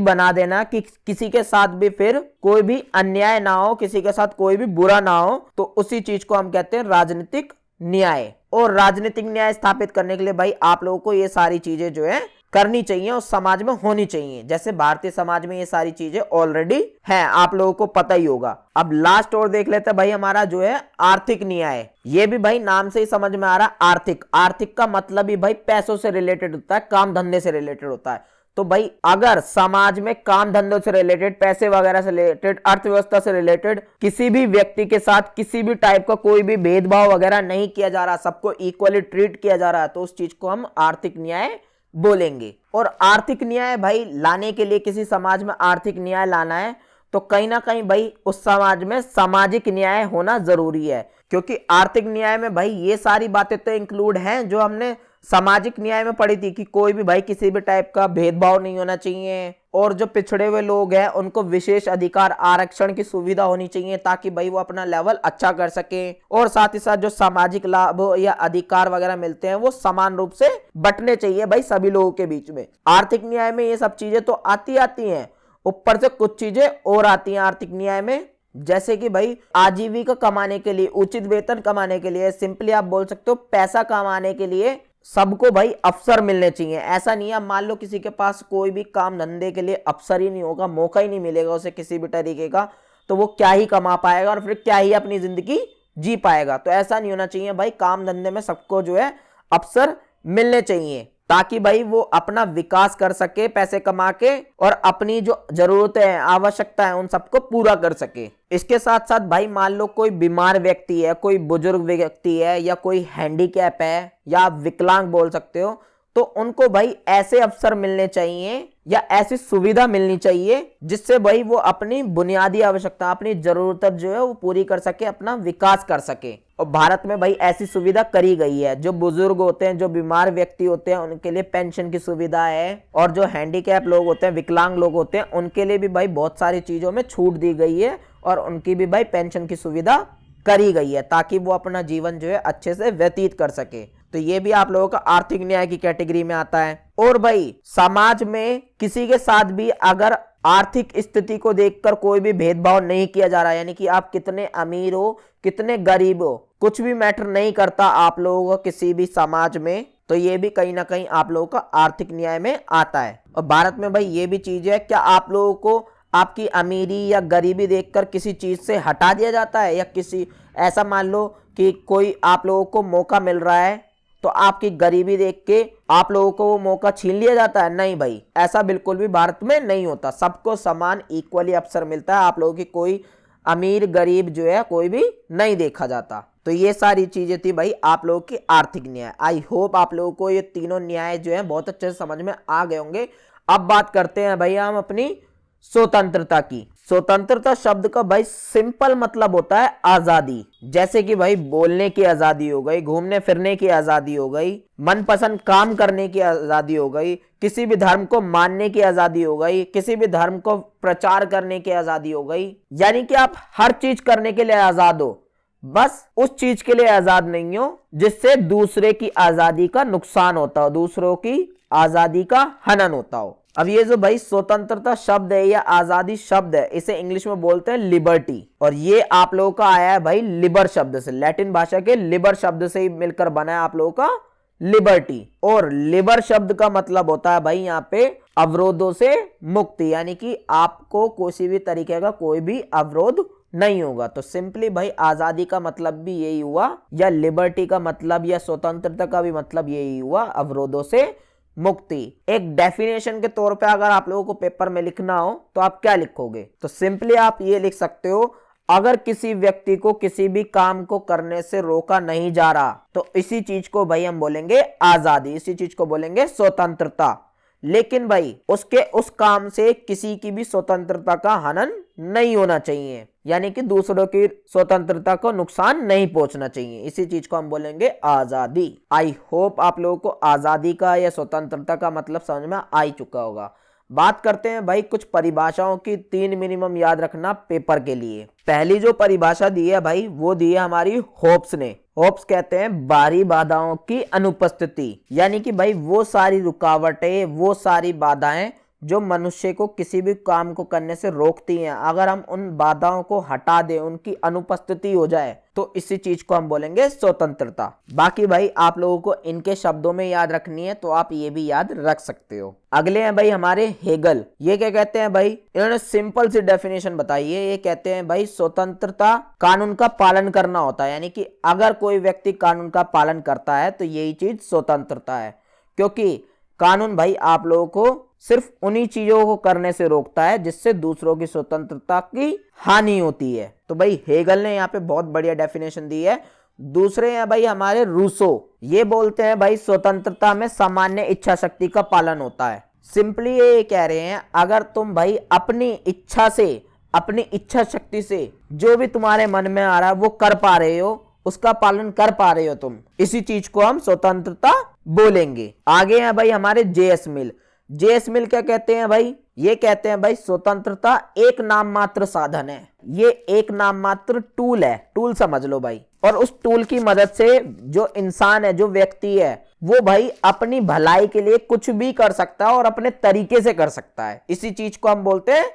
A: बना देना कि किसी के साथ भी फिर कोई भी अन्याय ना हो, किसी के साथ कोई भी बुरा ना हो, तो उसी चीज को हम कहते हैं राजनीतिक न्याय। और राजनीतिक न्याय स्थापित करने के लिए भाई आप लोगों को ये सारी चीजें जो है करनी चाहिए, उस समाज में होनी चाहिए। जैसे भारतीय समाज में ये सारी चीजें ऑलरेडी हैं, आप लोगों को पता ही होगा। अब लास्ट और देख लेते हैं भाई, हमारा जो है आर्थिक न्याय। ये भी भाई नाम से ही समझ में आ रहा है आर्थिक। आर्थिक का मतलब ही भाई पैसों से रिलेटेड होता है, काम धंधे से रिलेटेड होता है। तो भाई अगर समाज में काम धंधों से रिलेटेड, पैसे वगैरह से रिलेटेड, अर्थव्यवस्था से रिलेटेड किसी भी व्यक्ति के साथ किसी भी टाइप का कोई भी भेदभाव वगैरह नहीं किया जा रहा, सबको इक्वली ट्रीट किया जा रहा है, तो उस चीज को हम आर्थिक न्याय बोलेंगे। और आर्थिक न्याय भाई लाने के लिए, किसी समाज में आर्थिक न्याय लाना है तो कहीं ना कहीं भाई उस समाज में सामाजिक न्याय होना जरूरी है। क्योंकि आर्थिक न्याय में भाई ये सारी बातें तो इंक्लूड हैं जो हमने सामाजिक न्याय में पढ़ी थी, कि कोई भी भाई किसी भी टाइप का भेदभाव नहीं होना चाहिए, और जो पिछड़े हुए लोग हैं उनको विशेष अधिकार, आरक्षण की सुविधा होनी चाहिए ताकि भाई वो अपना लेवल अच्छा कर सके, और साथ ही साथ जो सामाजिक लाभ या अधिकार वगैरह मिलते हैं वो समान रूप से बंटने चाहिए भाई सभी लोगों के बीच में। आर्थिक न्याय में ये सब चीजें तो आती हैं, ऊपर से कुछ चीजें और आती हैं आर्थिक न्याय में, जैसे कि भाई आजीविका कमाने के लिए, उचित वेतन कमाने के लिए, सिंपली आप बोल सकते हो पैसा कमाने के लिए सबको भाई अवसर मिलने चाहिए। ऐसा नहीं है मान लो किसी के पास कोई भी काम धंधे के लिए अवसर ही नहीं होगा, मौका ही नहीं मिलेगा उसे किसी भी तरीके का, तो वो क्या ही कमा पाएगा और फिर क्या ही अपनी जिंदगी जी पाएगा। तो ऐसा नहीं होना चाहिए भाई, काम धंधे में सबको जो है अवसर मिलने चाहिए ताकि भाई वो अपना विकास कर सके पैसे कमा के, और अपनी जो जरूरतें हैं, आवश्यकता है, उन सबको पूरा कर सके। इसके साथ साथ भाई मान लो कोई बीमार व्यक्ति है, कोई बुजुर्ग व्यक्ति है, या कोई हैंडीकैप है, या आप विकलांग बोल सकते हो, तो उनको भाई ऐसे अवसर मिलने चाहिए या ऐसी सुविधा मिलनी चाहिए जिससे भाई वो अपनी बुनियादी आवश्यकता, अपनी जरूरत जो है वो पूरी कर सके, अपना विकास कर सके। और भारत में भाई ऐसी सुविधा करी गई है। जो बुजुर्ग होते हैं, जो बीमार व्यक्ति होते हैं, उनके लिए पेंशन की सुविधा है, और जो हैंडीकैप लोग होते हैं, विकलांग लोग होते हैं, उनके लिए भी भाई बहुत सारी चीजों में छूट दी गई है, और उनकी भी भाई पेंशन की सुविधा करी गई है ताकि वो अपना जीवन जो है अच्छे से व्यतीत कर सके। तो ये भी आप लोगों का आर्थिक न्याय की कैटेगरी में आता है। और भाई समाज में किसी के साथ भी अगर आर्थिक स्थिति को देखकर कोई भी भेदभाव नहीं किया जा रहा, यानी कि आप कितने अमीर हो, कितने गरीब हो, कुछ भी मैटर नहीं करता आप लोगों को किसी भी समाज में, तो ये भी कहीं ना कहीं आप लोगों का आर्थिक न्याय में आता है। और भारत में भाई ये भी चीज है, क्या आप लोगों को आपकी अमीरी या गरीबी देखकर किसी चीज से हटा दिया जाता है, या किसी ऐसा मान लो कि कोई आप लोगों को मौका मिल रहा है तो आपकी गरीबी देख के आप लोगों को वो मौका छीन लिया जाता है? नहीं भाई, ऐसा बिल्कुल भी भारत में नहीं होता। सबको समान इक्वली अवसर मिलता है, आप लोगों की कोई अमीर गरीब जो है कोई भी नहीं देखा जाता। तो ये सारी चीजें थी भाई आप लोगों की आर्थिक न्याय। आई होप आप लोगों को ये तीनों न्याय जो है बहुत अच्छे से समझ में आ गए होंगे। अब बात करते हैं भाई हम अपनी स्वतंत्रता की। स्वतंत्रता शब्द का भाई सिंपल मतलब होता है आजादी। जैसे कि भाई बोलने की आजादी हो गई, घूमने फिरने की आजादी हो गई, मनपसंद काम करने की आजादी हो गई, किसी भी धर्म को मानने की आजादी हो गई, किसी भी धर्म को प्रचार करने की आजादी हो गई। यानी कि आप हर चीज करने के लिए आजाद हो, बस उस चीज के लिए आजाद नहीं हो जिससे दूसरे की आजादी का नुकसान होता हो, दूसरों की आजादी का हनन होता हो। अब ये जो भाई स्वतंत्रता शब्द है या आजादी शब्द है, इसे इंग्लिश में बोलते हैं लिबर्टी, और ये आप लोगों का आया है भाई लिबर शब्द से, लैटिन भाषा के लिबर शब्द से ही मिलकर बना है आप लोगों का लिबर्टी। और लिबर शब्द का मतलब होता है भाई यहाँ पे अवरोधों से मुक्ति, यानी कि आपको किसी भी तरीके का कोई भी अवरोध नहीं होगा। तो सिंपली भाई आजादी का मतलब भी यही हुआ, या लिबर्टी का मतलब या स्वतंत्रता का भी मतलब यही हुआ, अवरोधों से मुक्ति। एक डेफिनेशन के तौर पे अगर आप लोगों को पेपर में लिखना हो तो आप क्या लिखोगे? तो सिंपली आप ये लिख सकते हो, अगर किसी व्यक्ति को किसी भी काम को करने से रोका नहीं जा रहा तो इसी चीज को भाई हम बोलेंगे आजादी, इसी चीज को बोलेंगे स्वतंत्रता। लेकिन भाई उसके उस काम से किसी की भी स्वतंत्रता का हनन नहीं होना चाहिए, यानी कि दूसरों की स्वतंत्रता को नुकसान नहीं पहुंचना चाहिए, इसी चीज को हम बोलेंगे आजादी। आई होप आप लोगों को आजादी का या स्वतंत्रता का मतलब समझ में आ ही चुका होगा। बात करते हैं भाई कुछ परिभाषाओं की, 3 मिनिमम याद रखना पेपर के लिए। पहली जो परिभाषा दी है भाई वो दी है हमारी होप्स ने। होप्स कहते हैं बाहरी बाधाओं की अनुपस्थिति, यानी कि भाई वो सारी रुकावटें, वो सारी बाधाएं जो मनुष्य को किसी भी काम को करने से रोकती हैं, अगर हम उन बाधाओं को हटा दें, उनकी अनुपस्थिति हो जाए, तो इसी चीज को हम बोलेंगे स्वतंत्रता। बाकी भाई आप लोगों को इनके शब्दों में याद रखनी है तो आप ये भी याद रख सकते हो। अगले हैं भाई हमारे हेगल। ये क्या कहते हैं भाई, इन्होंने सिंपल सी डेफिनेशन बताई है। ये कहते हैं भाई स्वतंत्रता कानून का पालन करना होता है, यानी कि अगर कोई व्यक्ति कानून का पालन करता है तो यही चीज स्वतंत्रता है। क्योंकि कानून भाई आप लोगों को सिर्फ उन्हीं चीजों को करने से रोकता है जिससे दूसरों की स्वतंत्रता की हानि होती है। तो भाई हेगल ने यहाँ पे बहुत बढ़िया डेफिनेशन दी है। दूसरे हैं भाई हमारे रूसो। ये बोलते हैं भाई स्वतंत्रता में सामान्य इच्छा शक्ति का पालन होता है। सिंपली ये कह रहे हैं अगर तुम भाई अपनी इच्छा से, अपनी इच्छा शक्ति से जो भी तुम्हारे मन में आ रहा है वो कर पा रहे हो, उसका पालन कर पा रहे हो तुम, इसी चीज को हम स्वतंत्रता बोलेंगे। आगे हैं भाई हमारे जेएस मिल। जेएस मिल क्या कहते हैं भाई, ये कहते हैं भाई स्वतंत्रता एक नाम मात्र साधन है। ये एक नाम मात्र टूल है, टूल समझ लो भाई। और उस टूल की मदद से जो इंसान है, जो व्यक्ति है, वो भाई अपनी भलाई के लिए कुछ भी कर सकता है और अपने तरीके से कर सकता है। इसी चीज को हम बोलते हैं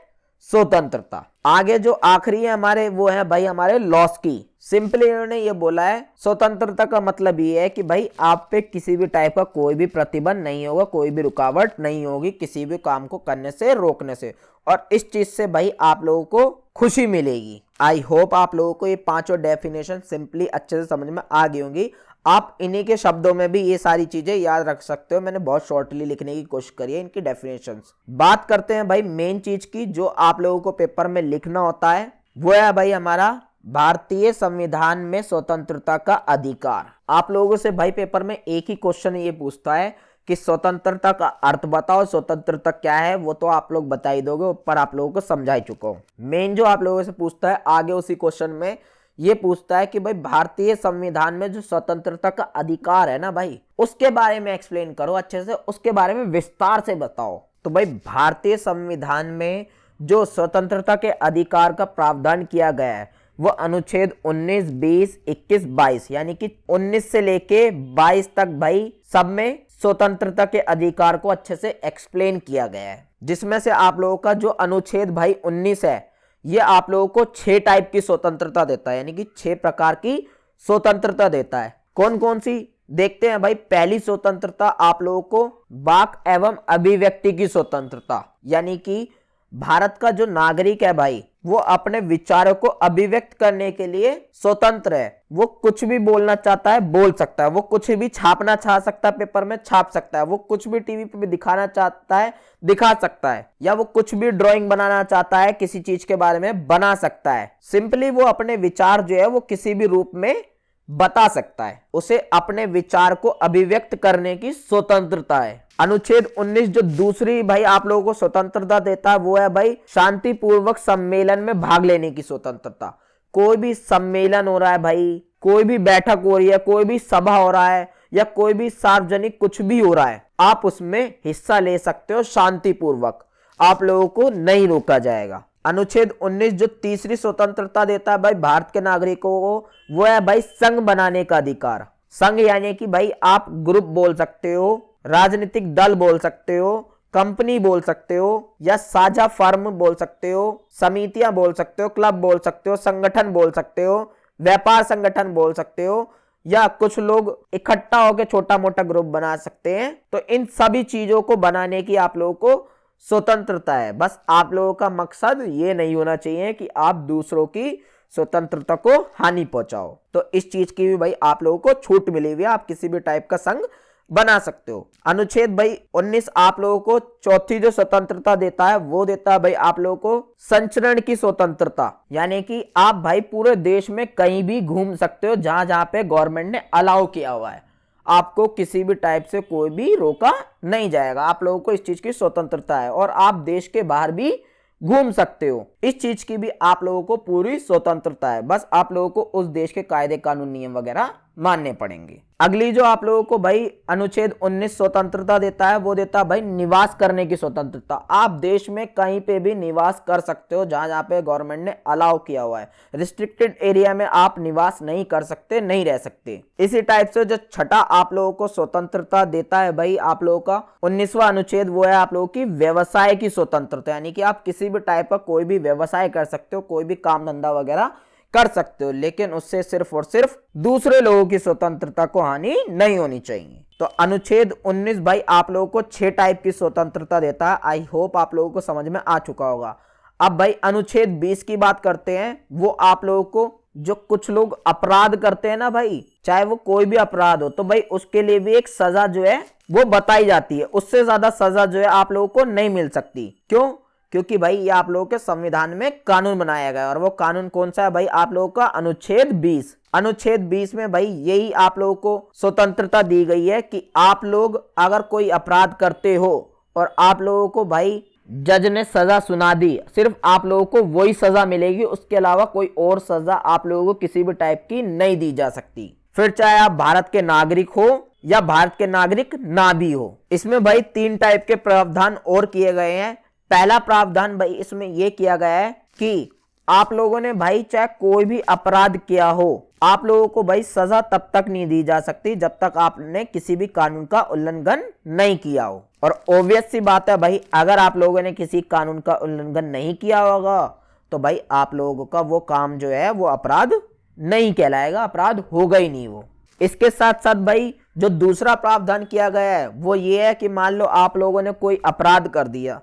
A: स्वतंत्रता। आगे जो आखिरी है हमारे, वो है भाई हमारे लॉस्की। सिंपली इन्होंने ये बोला है स्वतंत्रता का मतलब ये है कि भाई आप पे किसी भी टाइप का कोई भी प्रतिबंध नहीं होगा, कोई भी रुकावट नहीं होगी किसी भी काम को करने से, रोकने से, और इस चीज से भाई आप लोगों को खुशी मिलेगी। आई होप आप लोगों को ये पांचों डेफिनेशन सिंपली अच्छे से समझ में आ गई होंगी। आप इन्हीं के शब्दों में भी ये सारी चीजें याद रख सकते हो। मैंने बहुत शॉर्टली लिखने की कोशिश करी है इनकी डेफिनेशंस। बात करते हैं भाई मेन चीज की जो आप लोगों को पेपर में लिखना होता है, वो है भाई हमारा भारतीय संविधान में स्वतंत्रता का अधिकार। आप लोगों से भाई पेपर में एक ही क्वेश्चन ये पूछता है कि स्वतंत्रता का अर्थ बताओ, स्वतंत्रता क्या है, वो तो आप लोग बता ही दोगे, ऊपर आप लोगों को समझा ही चुका हूं। मेन जो आप लोगों से पूछता है आगे उसी क्वेश्चन में ये पूछता है कि भाई भारतीय संविधान में जो स्वतंत्रता का अधिकार है ना भाई, उसके बारे में एक्सप्लेन करो अच्छे से, उसके बारे में विस्तार से बताओ। तो भाई भारतीय संविधान में जो स्वतंत्रता के अधिकार का प्रावधान किया गया है वो अनुच्छेद 19, 20, 21, 22 यानी कि 19 से लेके 22 तक भाई सब में स्वतंत्रता के अधिकार को अच्छे से एक्सप्लेन किया गया है। जिसमें से आप लोगों का जो अनुच्छेद भाई 19 है ये आप लोगों को 6 टाइप की स्वतंत्रता देता है, यानी कि 6 प्रकार की स्वतंत्रता देता है। कौन कौन सी देखते हैं भाई। पहली स्वतंत्रता आप लोगों को वाक एवं अभिव्यक्ति की स्वतंत्रता, यानी कि भारत का जो नागरिक है भाई वो अपने विचारों को अभिव्यक्त करने के लिए स्वतंत्र है। वो कुछ भी बोलना चाहता है बोल सकता है, वो कुछ भी छापना चाह सकता है पेपर में छाप सकता है, वो कुछ भी टीवी पे दिखाना चाहता है दिखा सकता है, या वो कुछ भी ड्राइंग बनाना चाहता है किसी चीज के बारे में बना सकता है। सिंपली वो अपने विचार जो है वो किसी भी रूप में बता सकता है, उसे अपने विचार को अभिव्यक्त करने की स्वतंत्रता है। अनुच्छेद 19 जो दूसरी भाई आप लोगों को स्वतंत्रता देता है वो है भाई शांतिपूर्वक सम्मेलन में भाग लेने की स्वतंत्रता। कोई भी सम्मेलन हो रहा है भाई, कोई भी बैठक हो रही है, कोई भी सभा हो रहा है, या कोई भी सार्वजनिक कुछ भी हो रहा है, आप उसमें हिस्सा ले सकते हो शांतिपूर्वक, आप लोगों को नहीं रोका जाएगा। अनुच्छेद 19 जो तीसरी स्वतंत्रता देता है भाई भारत के नागरिकों को, वो है भाई संघ बनाने का अधिकार। संघ यानी कि भाई आप ग्रुप बोल सकते हो, राजनीतिक दल बोल सकते हो, कंपनी बोल सकते हो, या साझा फर्म बोल सकते हो, समितियां बोल सकते हो, क्लब बोल सकते हो, संगठन बोल सकते हो, व्यापार संगठन बोल सकते हो, या कुछ लोग इकट्ठा होकर छोटा मोटा ग्रुप बना सकते हैं। तो इन सभी चीजों को बनाने की आप लोगों को स्वतंत्रता है। बस आप लोगों का मकसद ये नहीं होना चाहिए कि आप दूसरों की स्वतंत्रता को हानि पहुंचाओ। तो इस चीज की भी भाई आप लोगों को छूट मिली हुई है, आप किसी भी टाइप का संघ बना सकते हो। अनुच्छेद भाई 19 आप लोगों को चौथी जो स्वतंत्रता देता है वो देता है भाई आप लोगों को संचरण की स्वतंत्रता, यानी कि आप भाई पूरे देश में कहीं भी घूम सकते हो जहां जहां पे गवर्नमेंट ने अलाउ किया हुआ है, आपको किसी भी टाइप से कोई भी रोका नहीं जाएगा। आप लोगों को इस चीज की स्वतंत्रता है, और आप देश के बाहर भी घूम सकते हो, इस चीज की भी आप लोगों को पूरी स्वतंत्रता है। बस आप लोगों को उस देश के कायदे कानून नियम वगैरह मानने पड़ेंगे। अगली जो आप लोगों को भाई अनुच्छेद 19 स्वतंत्रता देता है, वो देता है भाई निवास करने की स्वतंत्रता। आप देश में कहीं पे भी निवास कर सकते हो जहां जहां पे गवर्नमेंट ने अलाउ किया हुआ है। रिस्ट्रिक्टेड एरिया में आप निवास नहीं कर सकते, नहीं रह सकते। इसी टाइप से जो छठा आप लोगों को स्वतंत्रता देता है भाई आप लोगों का 19वां अनुच्छेद, वो है आप लोगों की व्यवसाय की स्वतंत्रता, यानी कि आप किसी भी टाइप का कोई भी व्यवसाय कर सकते हो, कोई भी काम धंधा वगैरह कर सकते हो, लेकिन उससे सिर्फ और सिर्फ दूसरे लोगों की स्वतंत्रता को हानि नहीं होनी चाहिए। तो अनुच्छेद 19 भाई आप लोगों को 6 टाइप की स्वतंत्रता देता है। आई होप आप लोगों को समझ में आ चुका होगा। अब भाई अनुच्छेद 20 की बात करते हैं। वो आप लोगों को जो कुछ लोग अपराध करते हैं ना भाई, चाहे वो कोई भी अपराध हो, तो भाई उसके लिए भी एक सजा जो है वो बताई जाती है। उससे ज्यादा सजा जो है आप लोगों को नहीं मिल सकती। क्यों? क्योंकि भाई ये आप लोगों के संविधान में कानून बनाया गया है। और वो कानून कौन सा है भाई? आप लोगों का अनुच्छेद 20। अनुच्छेद 20 में भाई यही आप लोगों को स्वतंत्रता दी गई है कि आप लोग अगर कोई अपराध करते हो और आप लोगों को भाई जज ने सजा सुना दी, सिर्फ आप लोगों को वही सजा मिलेगी, उसके अलावा कोई और सजा आप लोगों को किसी भी टाइप की नहीं दी जा सकती। फिर चाहे आप भारत के नागरिक हो या भारत के नागरिक ना भी हो। इसमें भाई 3 टाइप के प्रावधान और किए गए हैं। पहला प्रावधान भाई इसमें यह किया गया है कि आप लोगों ने भाई चाहे कोई भी अपराध किया हो, आप लोगों को भाई सजा तब तक नहीं दी जा सकती जब तक आपने किसी भी कानून का उल्लंघन नहीं किया हो। और ऑब्वियस सी बात है भाई, अगर आप लोगों ने किसी कानून का उल्लंघन नहीं किया होगा तो भाई आप लोगों का वो काम जो है वो अपराध नहीं कहलाएगा, अपराध होगा ही नहीं वो। इसके साथ साथ भाई जो दूसरा प्रावधान किया गया है वो ये है कि मान लो आप लोगों ने कोई अपराध कर दिया,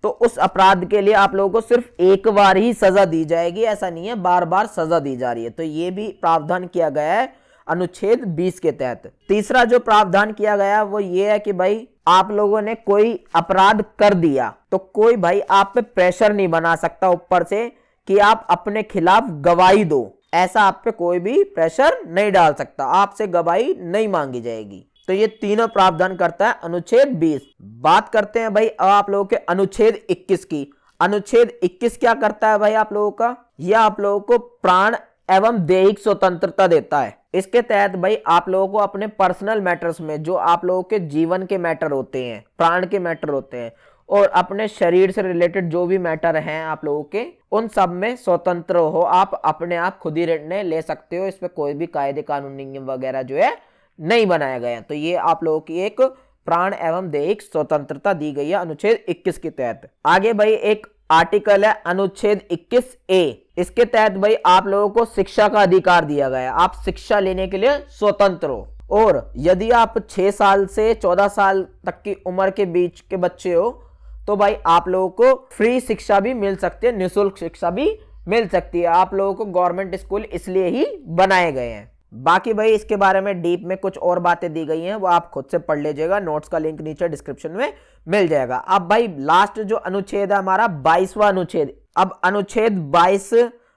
A: तो उस अपराध के लिए आप लोगों को सिर्फ एक बार ही सजा दी जाएगी, ऐसा नहीं है बार बार सजा दी जा रही है। तो ये भी प्रावधान किया गया है अनुच्छेद 20 के तहत। तीसरा जो प्रावधान किया गया वो ये है कि भाई आप लोगों ने कोई अपराध कर दिया तो कोई भाई आप पे प्रेशर नहीं बना सकता ऊपर से कि आप अपने खिलाफ गवाही दो। ऐसा आप पे कोई भी प्रेशर नहीं डाल सकता, आपसे गवाही नहीं मांगी जाएगी। तो ये तीनों प्रावधान करता है अनुच्छेद 20। बात करते हैं भाई अब आप लोगों के अनुच्छेद 21 की। अनुच्छेद 21 क्या करता है भाई आप लोगों का? यह आप लोगों को प्राण एवं दैहिक स्वतंत्रता देता है। इसके तहत भाई आप लोगों को अपने पर्सनल मैटर्स में, जो आप लोगों के जीवन के मैटर होते हैं, प्राण के मैटर होते हैं, और अपने शरीर से रिलेटेड जो भी मैटर हैं आप लोगों के, उन सब में स्वतंत्र हो। आप अपने आप खुद ही निर्णय ले सकते हो। इस पे कोई भी कायदे कानून नियम वगैरह जो है नहीं बनाया गया। तो ये आप लोगों की एक प्राण एवं दैहिक स्वतंत्रता दी गई है अनुच्छेद 21 के तहत। आगे भाई एक आर्टिकल है अनुच्छेद 21A। इसके तहत भाई आप लोगों को शिक्षा का अधिकार दिया गया है। आप शिक्षा लेने के लिए स्वतंत्र हो, और यदि आप 6 साल से 14 साल तक की उम्र के बीच के बच्चे हो तो भाई आप लोगों को फ्री शिक्षा भी मिल सकती है, निःशुल्क शिक्षा भी मिल सकती है। आप लोगों को गवर्नमेंट स्कूल इसलिए ही बनाए गए हैं। बाकी भाई इसके बारे में डीप में कुछ और बातें दी गई हैं, वो आप खुद से पढ़ लीजिएगा। नोट्स का लिंक नीचे डिस्क्रिप्शन में मिल जाएगा। अब भाई लास्ट जो अनुच्छेद है हमारा 22वां अनुच्छेद। अब अनुच्छेद 22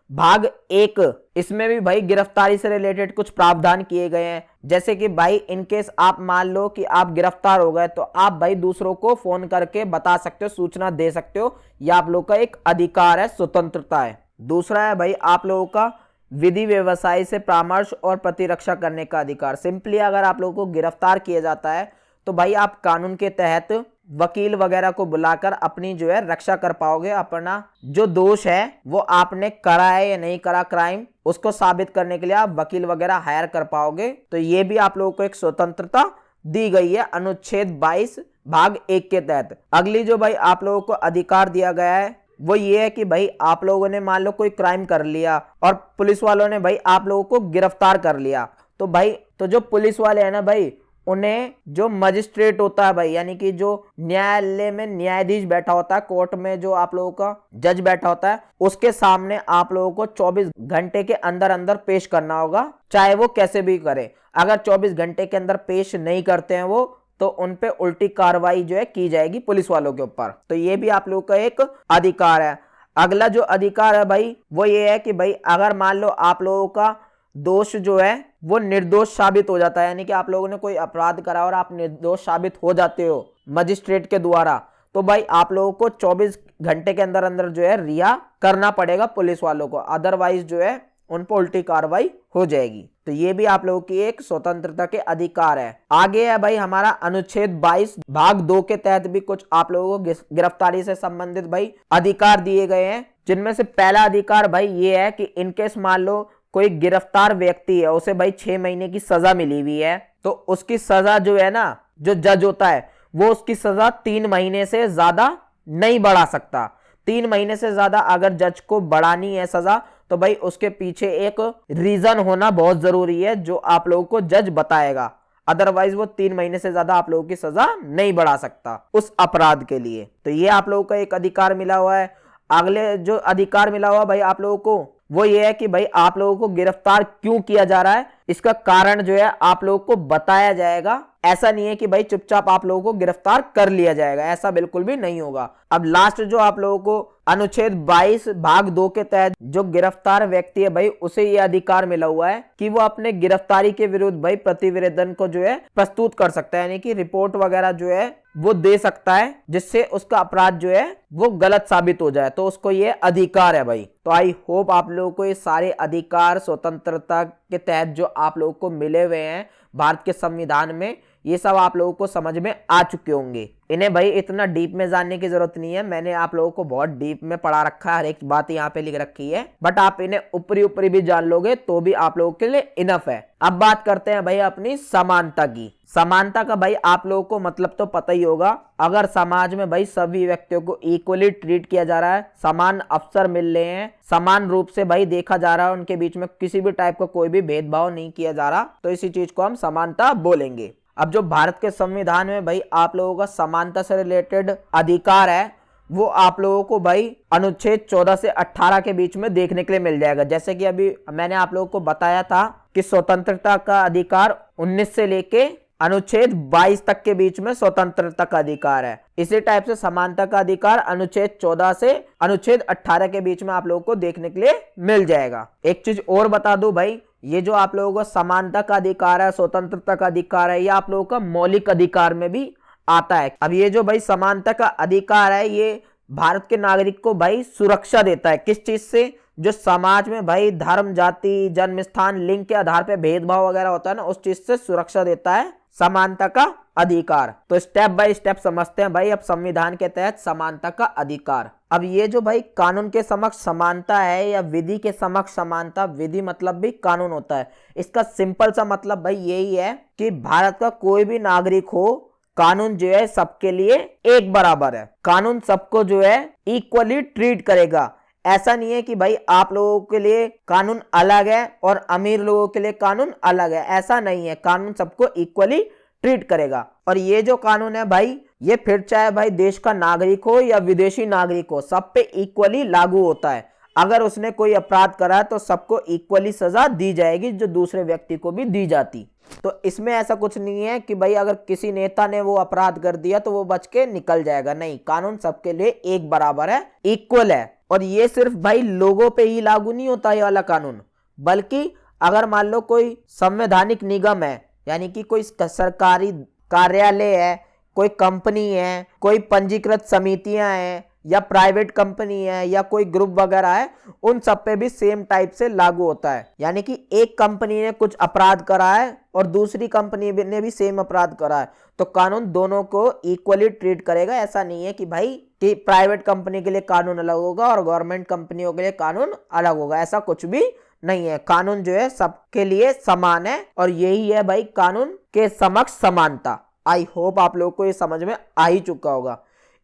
A: भाग 1, इसमें भी भाई गिरफ्तारी से रिलेटेड कुछ प्रावधान किए गए हैं। जैसे कि भाई इनकेस आप मान लो कि आप गिरफ्तार हो गए तो आप भाई दूसरों को फोन करके बता सकते हो, सूचना दे सकते हो। यह आप लोग का एक अधिकार है, स्वतंत्रता है। दूसरा है भाई आप लोगों का विधि व्यवसाय से परामर्श और प्रतिरक्षा करने का अधिकार। सिंपली अगर आप लोगों को गिरफ्तार किया जाता है तो भाई आप कानून के तहत वकील वगैरह को बुलाकर अपनी जो है रक्षा कर पाओगे। अपना जो दोष है वो आपने करा है या नहीं करा क्राइम, उसको साबित करने के लिए आप वकील वगैरह हायर कर पाओगे। तो ये भी आप लोगों को एक स्वतंत्रता दी गई है अनुच्छेद 22 भाग 1 के तहत। अगली जो भाई आप लोगों को अधिकार दिया गया है वो ये है कि भाई आप लोगों ने मान लो कोई क्राइम कर लिया और पुलिस वालों ने भाई आप लोगों को गिरफ्तार कर लिया, तो भाई तो जो पुलिस वाले हैं ना भाई, उन्हें जो मजिस्ट्रेट होता है भाई, यानी कि जो न्यायालय में न्यायाधीश बैठा होता है, कोर्ट में जो आप लोगों का जज बैठा होता है, उसके सामने आप लोगों को 24 घंटे के अंदर अंदर पेश करना होगा, चाहे वो कैसे भी करे। अगर 24 घंटे के अंदर पेश नहीं करते हैं वो, तो उन पे उल्टी कार्रवाई जो है की जाएगी पुलिस वालों के ऊपर। तो ये भी आप लोगों का एक अधिकार है। अगला जो अधिकार है भाई वो ये है कि भाई अगर मान लो आप लोगों का दोष जो है वो निर्दोष साबित हो जाता है, यानी कि आप लोगों ने कोई अपराध करा और आप निर्दोष साबित हो जाते हो मजिस्ट्रेट के द्वारा, तो भाई आप लोगों को 24 घंटे के अंदर अंदर जो है रिहा करना पड़ेगा पुलिस वालों को। अदरवाइज जो है उन पर उल्टी कार्रवाई हो जाएगी। तो ये भी आप लोगों की एक स्वतंत्रता के अधिकार है। आगे है भाई हमारा अनुच्छेद 22 भाग 2 के तहत भी कुछ आप लोगों को गिरफ्तारी से संबंधित भाई अधिकार दिए गए हैं, जिनमें से पहला अधिकार भाई ये है कि इनकेस मान लो कोई गिरफ्तार व्यक्ति है, उसे भाई 6 महीने की सजा मिली हुई है, तो उसकी सजा जो है ना, जो जज होता है वो उसकी सजा 3 महीने से ज्यादा नहीं बढ़ा सकता। 3 महीने से ज्यादा अगर जज को बढ़ानी है सजा, तो भाई उसके पीछे एक रीजन होना बहुत जरूरी है, जो आप लोगों को जज बताएगा। अदरवाइज वो 3 महीने से ज्यादा आप लोगों की सजा नहीं बढ़ा सकता उस अपराध के लिए। तो ये आप लोगों को एक अधिकार मिला हुआ है। अगले जो अधिकार मिला हुआ भाई आप लोगों को, वो ये है कि भाई आप लोगों को गिरफ्तार क्यों किया जा रहा है, इसका कारण जो है आप लोगों को बताया जाएगा। ऐसा नहीं है कि भाई चुपचाप आप लोगों को गिरफ्तार कर लिया जाएगा, ऐसा बिल्कुल भी नहीं होगा। अब लास्ट जो आप लोगों को अनुच्छेद 22 भाग 2 के तहत जो गिरफ्तार व्यक्ति है भाई, उसे यह अधिकार मिला हुआ है कि वो अपने गिरफ्तारी के विरुद्ध भाई प्रतिवेदन को जो है प्रस्तुत कर सकता है, यानी कि रिपोर्ट वगैरह जो है वो दे सकता है, जिससे उसका अपराध जो है वो गलत साबित हो जाए, तो उसको ये अधिकार है भाई। तो आई होप आप लोगों को ये सारे अधिकार स्वतंत्रता के तहत जो आप लोगों को मिले हुए हैं भारत के संविधान में, ये सब आप लोगों को समझ में आ चुके होंगे। इन्हें भाई इतना डीप में जानने की जरूरत नहीं है, मैंने आप लोगों को बहुत डीप में पढ़ा रखा है, हर एक बात यहाँ पे लिख रखी है, बट आप इन्हें ऊपरी ऊपरी भी जान लोगे तो भी आप लोगों के लिए इनफ है। अब बात करते हैं भाई अपनी समानता की। समानता का भाई आप लोगों को मतलब तो पता ही होगा, अगर समाज में भाई सभी व्यक्तियों को इक्वली ट्रीट किया जा रहा है, समान अवसर मिल रहे हैं, समान रूप से भाई देखा जा रहा है, उनके बीच में किसी भी टाइप का कोई भी भेदभाव नहीं किया जा रहा, तो इसी चीज को हम समानता बोलेंगे। अब जो भारत के संविधान में भाई आप लोगों का समानता से रिलेटेड अधिकार है, वो आप लोगों को भाई अनुच्छेद 14 से 18 के बीच में देखने के लिए मिल जाएगा। जैसे कि अभी मैंने आप लोगों को बताया था कि स्वतंत्रता का अधिकार 19 से लेके अनुच्छेद 22 तक के बीच में स्वतंत्रता का अधिकार है। इसी टाइप से समानता का अधिकार अनुच्छेद 14 से अनुच्छेद 18 के बीच में आप लोगों को देखने के लिए मिल जाएगा। एक चीज और बता दूं भाई, ये जो आप लोगों को समानता का अधिकार है, स्वतंत्रता का अधिकार है, ये आप लोगों का मौलिक अधिकार में भी आता है। अब ये जो भाई समानता का अधिकार है, ये भारत के नागरिक को भाई सुरक्षा देता है। किस चीज से? जो समाज में भाई धर्म, जाति, जन्म स्थान, लिंग के आधार पे भेदभाव वगैरह होता है ना, उस चीज से सुरक्षा देता है समानता का अधिकार। तो स्टेप बाय स्टेप समझते हैं भाई अब संविधान के तहत समानता का अधिकार। अब ये जो भाई कानून के समक्ष समानता है या विधि के समक्ष समानता, विधि मतलब भी कानून होता है, इसका सिंपल सा मतलब भाई यही है कि भारत का कोई भी नागरिक हो, कानून जो है सबके लिए एक बराबर है। कानून सबको जो है इक्वली ट्रीट करेगा। ऐसा नहीं है कि भाई आप लोगों के लिए कानून अलग है और अमीर लोगों के लिए कानून अलग है, ऐसा नहीं है। कानून सबको इक्वली ट्रीट करेगा। और ये जो कानून है भाई, ये फिर चाहे भाई देश का नागरिक हो या विदेशी नागरिक हो, सब पे इक्वली लागू होता है। अगर उसने कोई अपराध करा है तो सबको इक्वली सजा दी जाएगी, जो दूसरे व्यक्ति को भी दी जाती। तो इसमें ऐसा कुछ नहीं है कि भाई अगर किसी नेता ने वो अपराध कर दिया तो वो बच के निकल जाएगा, नहीं। कानून सबके लिए एक बराबर है, इक्वल है। और ये सिर्फ भाई लोगों पे ही लागू नहीं होता ये वाला कानून, बल्कि अगर मान लो कोई संवैधानिक निगम है, यानी कि कोई सरकारी कार्यालय है, कोई कंपनी है, कोई पंजीकृत समितियां हैं या प्राइवेट कंपनी है या कोई ग्रुप वगैरह है, उन सब पे भी सेम टाइप से लागू होता है। यानी कि एक कंपनी ने कुछ अपराध करा है और दूसरी कंपनी ने भी सेम अपराध करा है, तो कानून दोनों को इक्वली ट्रीट करेगा। ऐसा नहीं है कि भाई कि प्राइवेट कंपनी के लिए कानून अलग होगा और गवर्नमेंट कंपनियों के लिए कानून अलग होगा, ऐसा कुछ भी नहीं है। कानून जो है सबके लिए समान है और यही है भाई कानून के समक्ष समानता। आई होप आप लोगों को ये समझ में आ ही चुका होगा।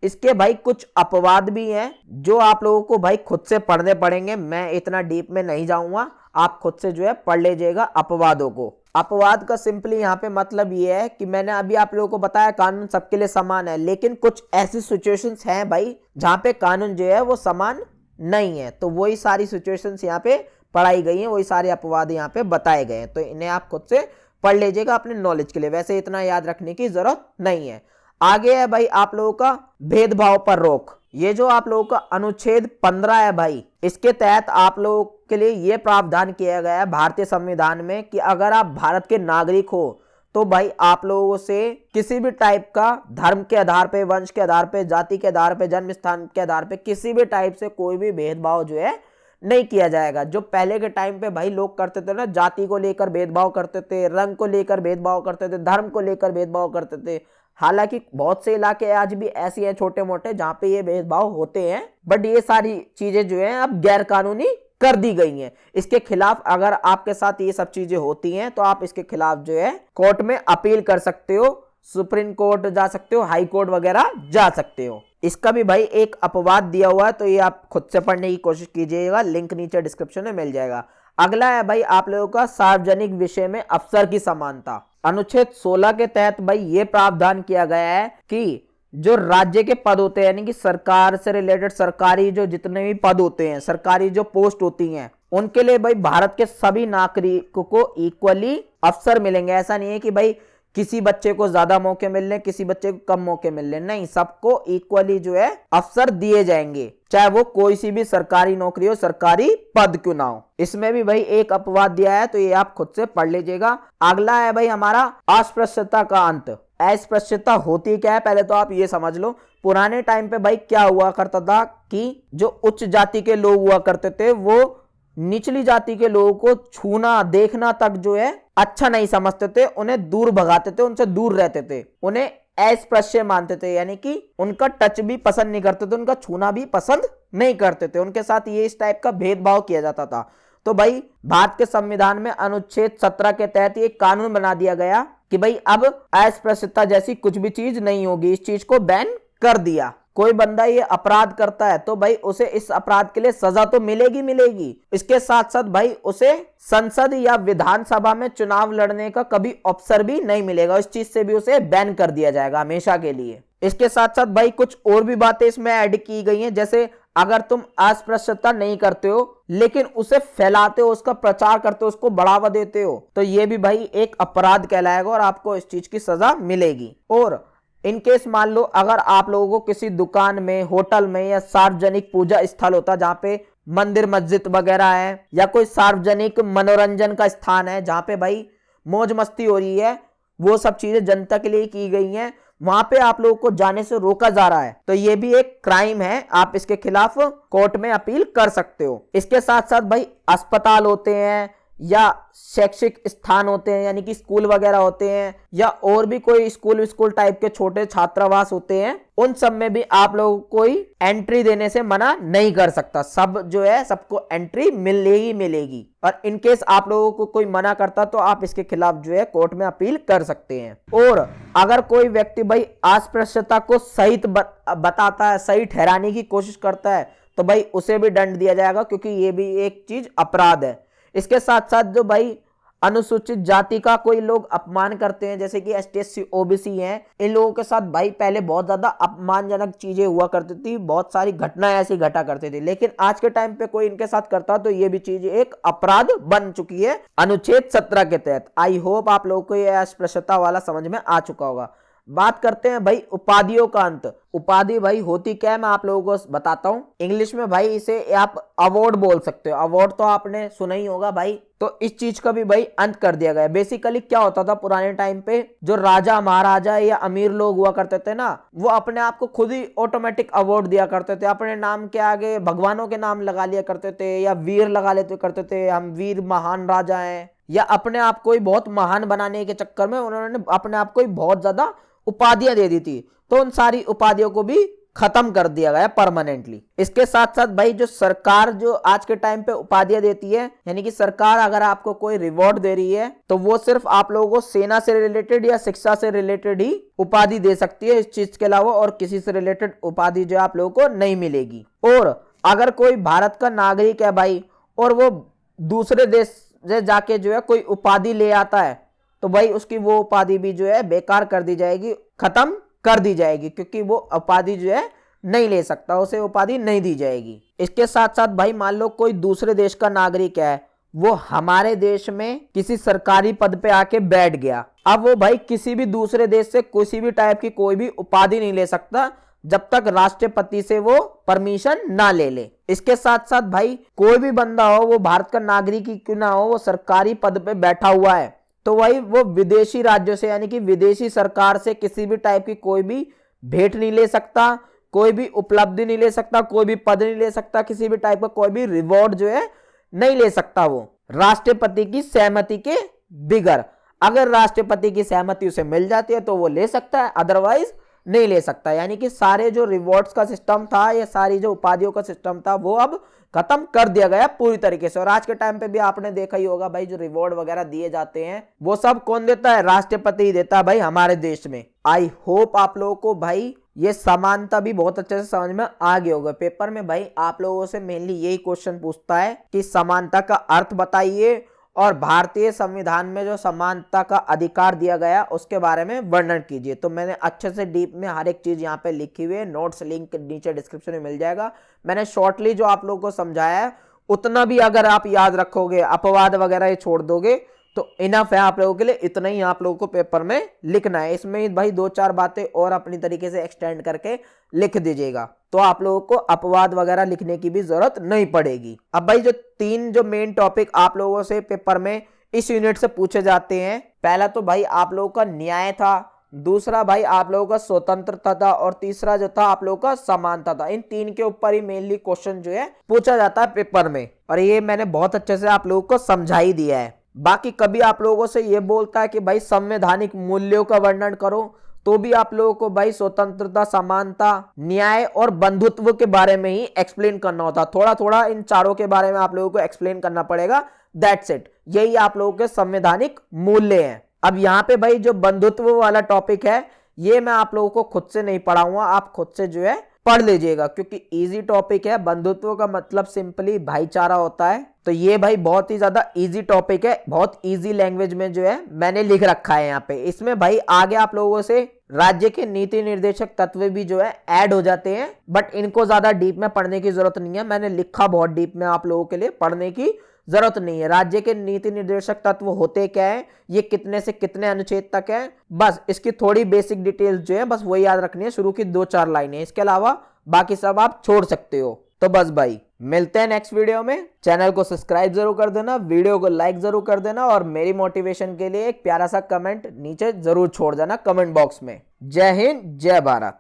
A: इसके भाई कुछ अपवाद भी हैं जो आप लोगों को भाई खुद से पढ़ने पड़ेंगे, मैं इतना डीप में नहीं जाऊंगा, आप खुद से जो है पढ़ लीजिएगा अपवादों को। अपवाद का सिंपली यहाँ पे मतलब ये है कि मैंने अभी आप लोगों को बताया कानून सबके लिए समान है, लेकिन कुछ ऐसी सिचुएशंस हैं भाई जहाँ पे कानून जो है वो समान नहीं है, तो वही सारी सिचुएशंस यहाँ पे पढ़ाई गई हैं, वही सारे अपवाद यहाँ पे बताए गए हैं। तो इन्हें आप खुद से पढ़ लीजिएगा अपने नॉलेज के लिए, वैसे इतना याद रखने की जरूरत नहीं है। आगे है भाई आप लोगों का भेदभाव पर रोक। ये जो आप लोगों का अनुच्छेद 15 है भाई, इसके तहत आप लोगों के लिए ये प्रावधान किया गया है भारतीय संविधान में कि अगर आप भारत के नागरिक हो तो भाई आप लोगों से किसी भी टाइप का धर्म के आधार पे, वंश के आधार पे, जाति के आधार पे, जन्म स्थान के आधार पे किसी भी टाइप से कोई भी भेदभाव जो है नहीं किया जाएगा। जो पहले के टाइम पे भाई लोग करते थे ना, जाति को लेकर भेदभाव करते थे, रंग को लेकर भेदभाव करते थे, धर्म को लेकर भेदभाव करते थे। हालांकि बहुत से इलाके आज भी ऐसे हैं छोटे मोटे जहां पे ये भेदभाव होते हैं, बट ये सारी चीजें जो है अब गैर कानूनी कर दी गई हैं। इसके खिलाफ अगर आपके साथ ये सब चीजें होती हैं तो आप इसके खिलाफ जो है कोर्ट में अपील कर सकते हो, सुप्रीम कोर्ट जा सकते हो, हाई कोर्ट वगैरह जा सकते हो। इसका भी भाई एक अपवाद दिया हुआ है, तो ये आप खुद से पढ़ने की कोशिश कीजिएगा, लिंक नीचे डिस्क्रिप्शन में मिल जाएगा। अगला है भाई आप लोगों का सार्वजनिक विषय में अफसर की समानता। अनुच्छेद 16 के तहत भाई ये प्रावधान किया गया है कि जो राज्य के पद होते हैं, यानी कि सरकार से रिलेटेड सरकारी जो जितने भी पद होते हैं, सरकारी जो पोस्ट होती हैं, उनके लिए भाई भारत के सभी नागरिकों को इक्वली अवसर मिलेंगे। ऐसा नहीं है कि भाई किसी बच्चे को ज्यादा मौके मिल रहे, किसी बच्चे को कम मौके मिल रहे, नहीं, सबको इक्वली जो है अवसर दिए जाएंगे, चाहे वो कोई सी भी सरकारी नौकरी हो, सरकारी पद क्यों ना हो। इसमें भी भाई एक अपवाद दिया है, तो ये आप खुद से पढ़ लीजिएगा। अगला है भाई हमारा अस्पृश्यता का अंत। अस्पृश्यता होती क्या है पहले तो आप ये समझ लो। पुराने टाइम पे भाई क्या हुआ करता था कि जो उच्च जाति के लोग हुआ करते थे वो निचली जाति के लोगों को छूना देखना तक जो है अच्छा नहीं समझते थे, उन्हें दूर भगाते थे, उनसे दूर रहते थे, उन्हें अस्पृश्य मानते थे, यानी कि उनका टच भी पसंद नहीं करते थे, उनका छूना भी पसंद नहीं करते थे, उनके साथ ये इस टाइप का भेदभाव किया जाता था। तो भाई भारत के संविधान में अनुच्छेद 17 के तहत ये कानून बना दिया गया कि भाई अब अस्पृश्यता जैसी कुछ भी चीज नहीं होगी, इस चीज को बैन कर दिया। कोई बंदा ये अपराध करता है तो भाई उसे इस अपराध के लिए सजा तो मिलेगी मिलेगी, इसके साथ साथ भाई उसे संसद या विधानसभा में चुनाव लड़ने का कभी अवसर भी नहीं मिलेगा, इस चीज से भी उसे बैन कर दिया जाएगा हमेशा के लिए। इसके साथ साथ भाई कुछ और भी बातें इसमें ऐड की गई हैं, जैसे अगर तुम अस्पृश्यता नहीं करते हो लेकिन उसे फैलाते हो, उसका प्रचार करते हो, उसको बढ़ावा देते हो, तो ये भी भाई एक अपराध कहलाएगा और आपको इस चीज की सजा मिलेगी। और इनकेस मान लो अगर आप लोगों को किसी दुकान में, होटल में या सार्वजनिक पूजा स्थल होता जहाँ पे मंदिर मस्जिद वगैरह है या कोई सार्वजनिक मनोरंजन का स्थान है जहाँ पे भाई मौज मस्ती हो रही है, वो सब चीजें जनता के लिए की गई हैं, वहां पे आप लोगों को जाने से रोका जा रहा है, तो ये भी एक क्राइम है, आप इसके खिलाफ कोर्ट में अपील कर सकते हो। इसके साथ साथ भाई अस्पताल होते हैं या शैक्षिक स्थान होते हैं, यानी कि स्कूल वगैरह होते हैं या और भी कोई स्कूल टाइप के छोटे छात्रावास होते हैं, उन सब में भी आप लोगों को कोई एंट्री देने से मना नहीं कर सकता, सब जो है सबको एंट्री मिलेगी। और इनकेस आप लोगों को कोई मना करता तो आप इसके खिलाफ जो है कोर्ट में अपील कर सकते हैं। और अगर कोई व्यक्ति भाई अस्पृश्यता को सही बताता है, सही ठहराने की कोशिश करता है, तो भाई उसे भी दंड दिया जाएगा, क्योंकि ये भी एक चीज अपराध है। इसके साथ साथ जो भाई अनुसूचित जाति का कोई लोग अपमान करते हैं, जैसे कि ST OBC हैं, इन लोगों के साथ भाई पहले बहुत ज्यादा अपमानजनक चीजें हुआ करती थी, बहुत सारी घटनाएं ऐसी घटा करती थी, लेकिन आज के टाइम पे कोई इनके साथ करता तो ये भी चीज एक अपराध बन चुकी है अनुच्छेद 17 के तहत। आई होप आप लोगों को यह अस्पृश्यता वाला समझ में आ चुका होगा। बात करते हैं भाई उपाधियों का अंत। उपाधि भाई होती क्या है मैं आप लोगों को बताता हूं। इंग्लिश में भाई इसे आप अवार्ड बोल सकते हो, अवार्ड तो आपने सुना ही होगा भाई। तो इस चीज का भी भाई अंत कर दिया गया। बेसिकली क्या होता था पुराने टाइम पे, जो राजा महाराजा या अमीर लोग हुआ करते थे ना, वो अपने आप को खुद ही ऑटोमेटिक अवार्ड दिया करते थे, अपने नाम के आगे भगवानों के नाम लगा लिया करते थे या वीर लगा लेते करते थे, हम वीर महान राजा हैं, या अपने आप को ही बहुत महान बनाने के चक्कर में उन्होंने अपने आप को ही बहुत ज्यादा उपाधियां दे दी थी। तो उन सारी उपाधियों को भी खत्म कर दिया गया परमानेंटली। इसके साथ साथ भाई जो सरकार जो आज के टाइम पे उपाधियां देती है, यानी कि सरकार अगर आपको कोई रिवॉर्ड दे रही है तो वो सिर्फ आप लोगों को सेना से रिलेटेड या शिक्षा से रिलेटेड ही उपाधि दे सकती है, इस चीज के अलावा और किसी से रिलेटेड उपाधि जो आप लोगों को नहीं मिलेगी। और अगर कोई भारत का नागरिक है भाई और वो दूसरे देश से जाके जो है कोई उपाधि ले आता है, तो भाई उसकी वो उपाधि भी जो है बेकार कर दी जाएगी, खत्म कर दी जाएगी, क्योंकि वो उपाधि जो है नहीं ले सकता, उसे उपाधि नहीं दी जाएगी। इसके साथ साथ भाई मान लो कोई दूसरे देश का नागरिक है, वो हमारे देश में किसी सरकारी पद पे आके बैठ गया, अब वो भाई किसी भी दूसरे देश से किसी भी टाइप की कोई भी उपाधि नहीं ले सकता जब तक राष्ट्रपति से वो परमिशन ना ले ले। इसके साथ साथ भाई कोई भी बंदा हो, वो भारत का नागरिक ही क्यों ना हो, वो सरकारी पद पे बैठा हुआ है, तो भाई वो विदेशी राज्यों से यानी कि विदेशी सरकार से किसी भी टाइप की कोई भी भेंट नहीं ले सकता, कोई भी उपलब्धि नहीं ले सकता, कोई भी पद नहीं ले सकता, किसी भी टाइप का कोई भी रिवॉर्ड जो है नहीं ले सकता वो, राष्ट्रपति की सहमति के बिगर। अगर राष्ट्रपति की सहमति उसे मिल जाती है तो वो ले सकता है, अदरवाइज नहीं ले सकता। यानी कि सारे जो रिवॉर्ड्स का सिस्टम था या सारी जो उपाधियों का सिस्टम था वो अब खत्म कर दिया गया पूरी तरीके से। और आज के टाइम पे भी आपने देखा ही होगा भाई, जो रिवॉर्ड वगैरह दिए जाते हैं वो सब कौन देता है? राष्ट्रपति ही देता है भाई हमारे देश में। आई होप आप लोगों को भाई ये समानता भी बहुत अच्छे से समझ में आ गया होगा। पेपर में भाई आप लोगों से मेनली यही क्वेश्चन पूछता है कि समानता का अर्थ बताइए और भारतीय संविधान में जो समानता का अधिकार दिया गया उसके बारे में वर्णन कीजिए। तो मैंने अच्छे से डीप में हर एक चीज यहाँ पे लिखी हुई है, नोट्स लिंक नीचे डिस्क्रिप्शन में मिल जाएगा। मैंने शॉर्टली जो आप लोगों को समझाया है उतना भी अगर आप याद रखोगे, अपवाद वगैरह ये छोड़ दोगे तो इनफ है आप लोगों के लिए। इतना ही आप लोगों को पेपर में लिखना है। इसमें भाई 2-4 बातें और अपनी तरीके से एक्सटेंड करके लिख दीजिएगा, तो आप लोगों को अपवाद वगैरह लिखने की भी जरूरत नहीं पड़ेगी। अब भाई जो 3 जो मेन टॉपिक आप लोगों से पेपर में इस यूनिट से पूछे जाते हैं, पहला तो भाई आप लोगों का न्याय था, दूसरा भाई आप लोगों का स्वतंत्रता था और तीसरा जो था आप लोगों का समानता था। इन 3 के ऊपर ही मेनली क्वेश्चन जो है पूछा जाता है पेपर में, और ये मैंने बहुत अच्छे से आप लोगों को समझा ही दिया है। बाकी कभी आप लोगों से ये बोलता है कि भाई संवैधानिक मूल्यों का वर्णन करो, तो भी आप लोगों को भाई स्वतंत्रता, समानता, न्याय और बंधुत्व के बारे में ही एक्सप्लेन करना होता। थोड़ा थोड़ा इन चारों के बारे में आप लोगों को एक्सप्लेन करना पड़ेगा, दैट्स इट। यही आप लोगों के संवैधानिक मूल्य हैं। अब यहाँ पे भाई जो बंधुत्व वाला टॉपिक है ये मैं आप लोगों को खुद से नहीं पढ़ाऊंगा, आप खुद से जो है पढ़ लीजिएगा, क्योंकि इजी टॉपिक है। बंधुत्व का मतलब सिंपली भाईचारा होता है, तो ये भाई बहुत ही ज्यादा इजी टॉपिक है, बहुत इजी लैंग्वेज में जो है मैंने लिख रखा है यहाँ पे। इसमें भाई आगे आप लोगों से राज्य के नीति निर्देशक तत्व भी जो है ऐड हो जाते हैं, बट इनको ज्यादा डीप में पढ़ने की जरूरत नहीं है। मैंने लिखा बहुत डीप में, आप लोगों के लिए पढ़ने की जरूरत नहीं है। राज्य के नीति निर्देशक तत्व होते क्या है, ये कितने से कितने अनुच्छेद तक है, बस इसकी थोड़ी बेसिक डिटेल्स जो है बस वही याद रखनी है, शुरू की 2-4 लाइनें। इसके अलावा बाकी सब आप छोड़ सकते हो। तो बस भाई मिलते हैं नेक्स्ट वीडियो में। चैनल को सब्सक्राइब जरूर कर देना, वीडियो को लाइक जरूर कर देना और मेरी मोटिवेशन के लिए एक प्यारा सा कमेंट नीचे जरूर छोड़ देना कमेंट बॉक्स में। जय हिंद, जय भारत।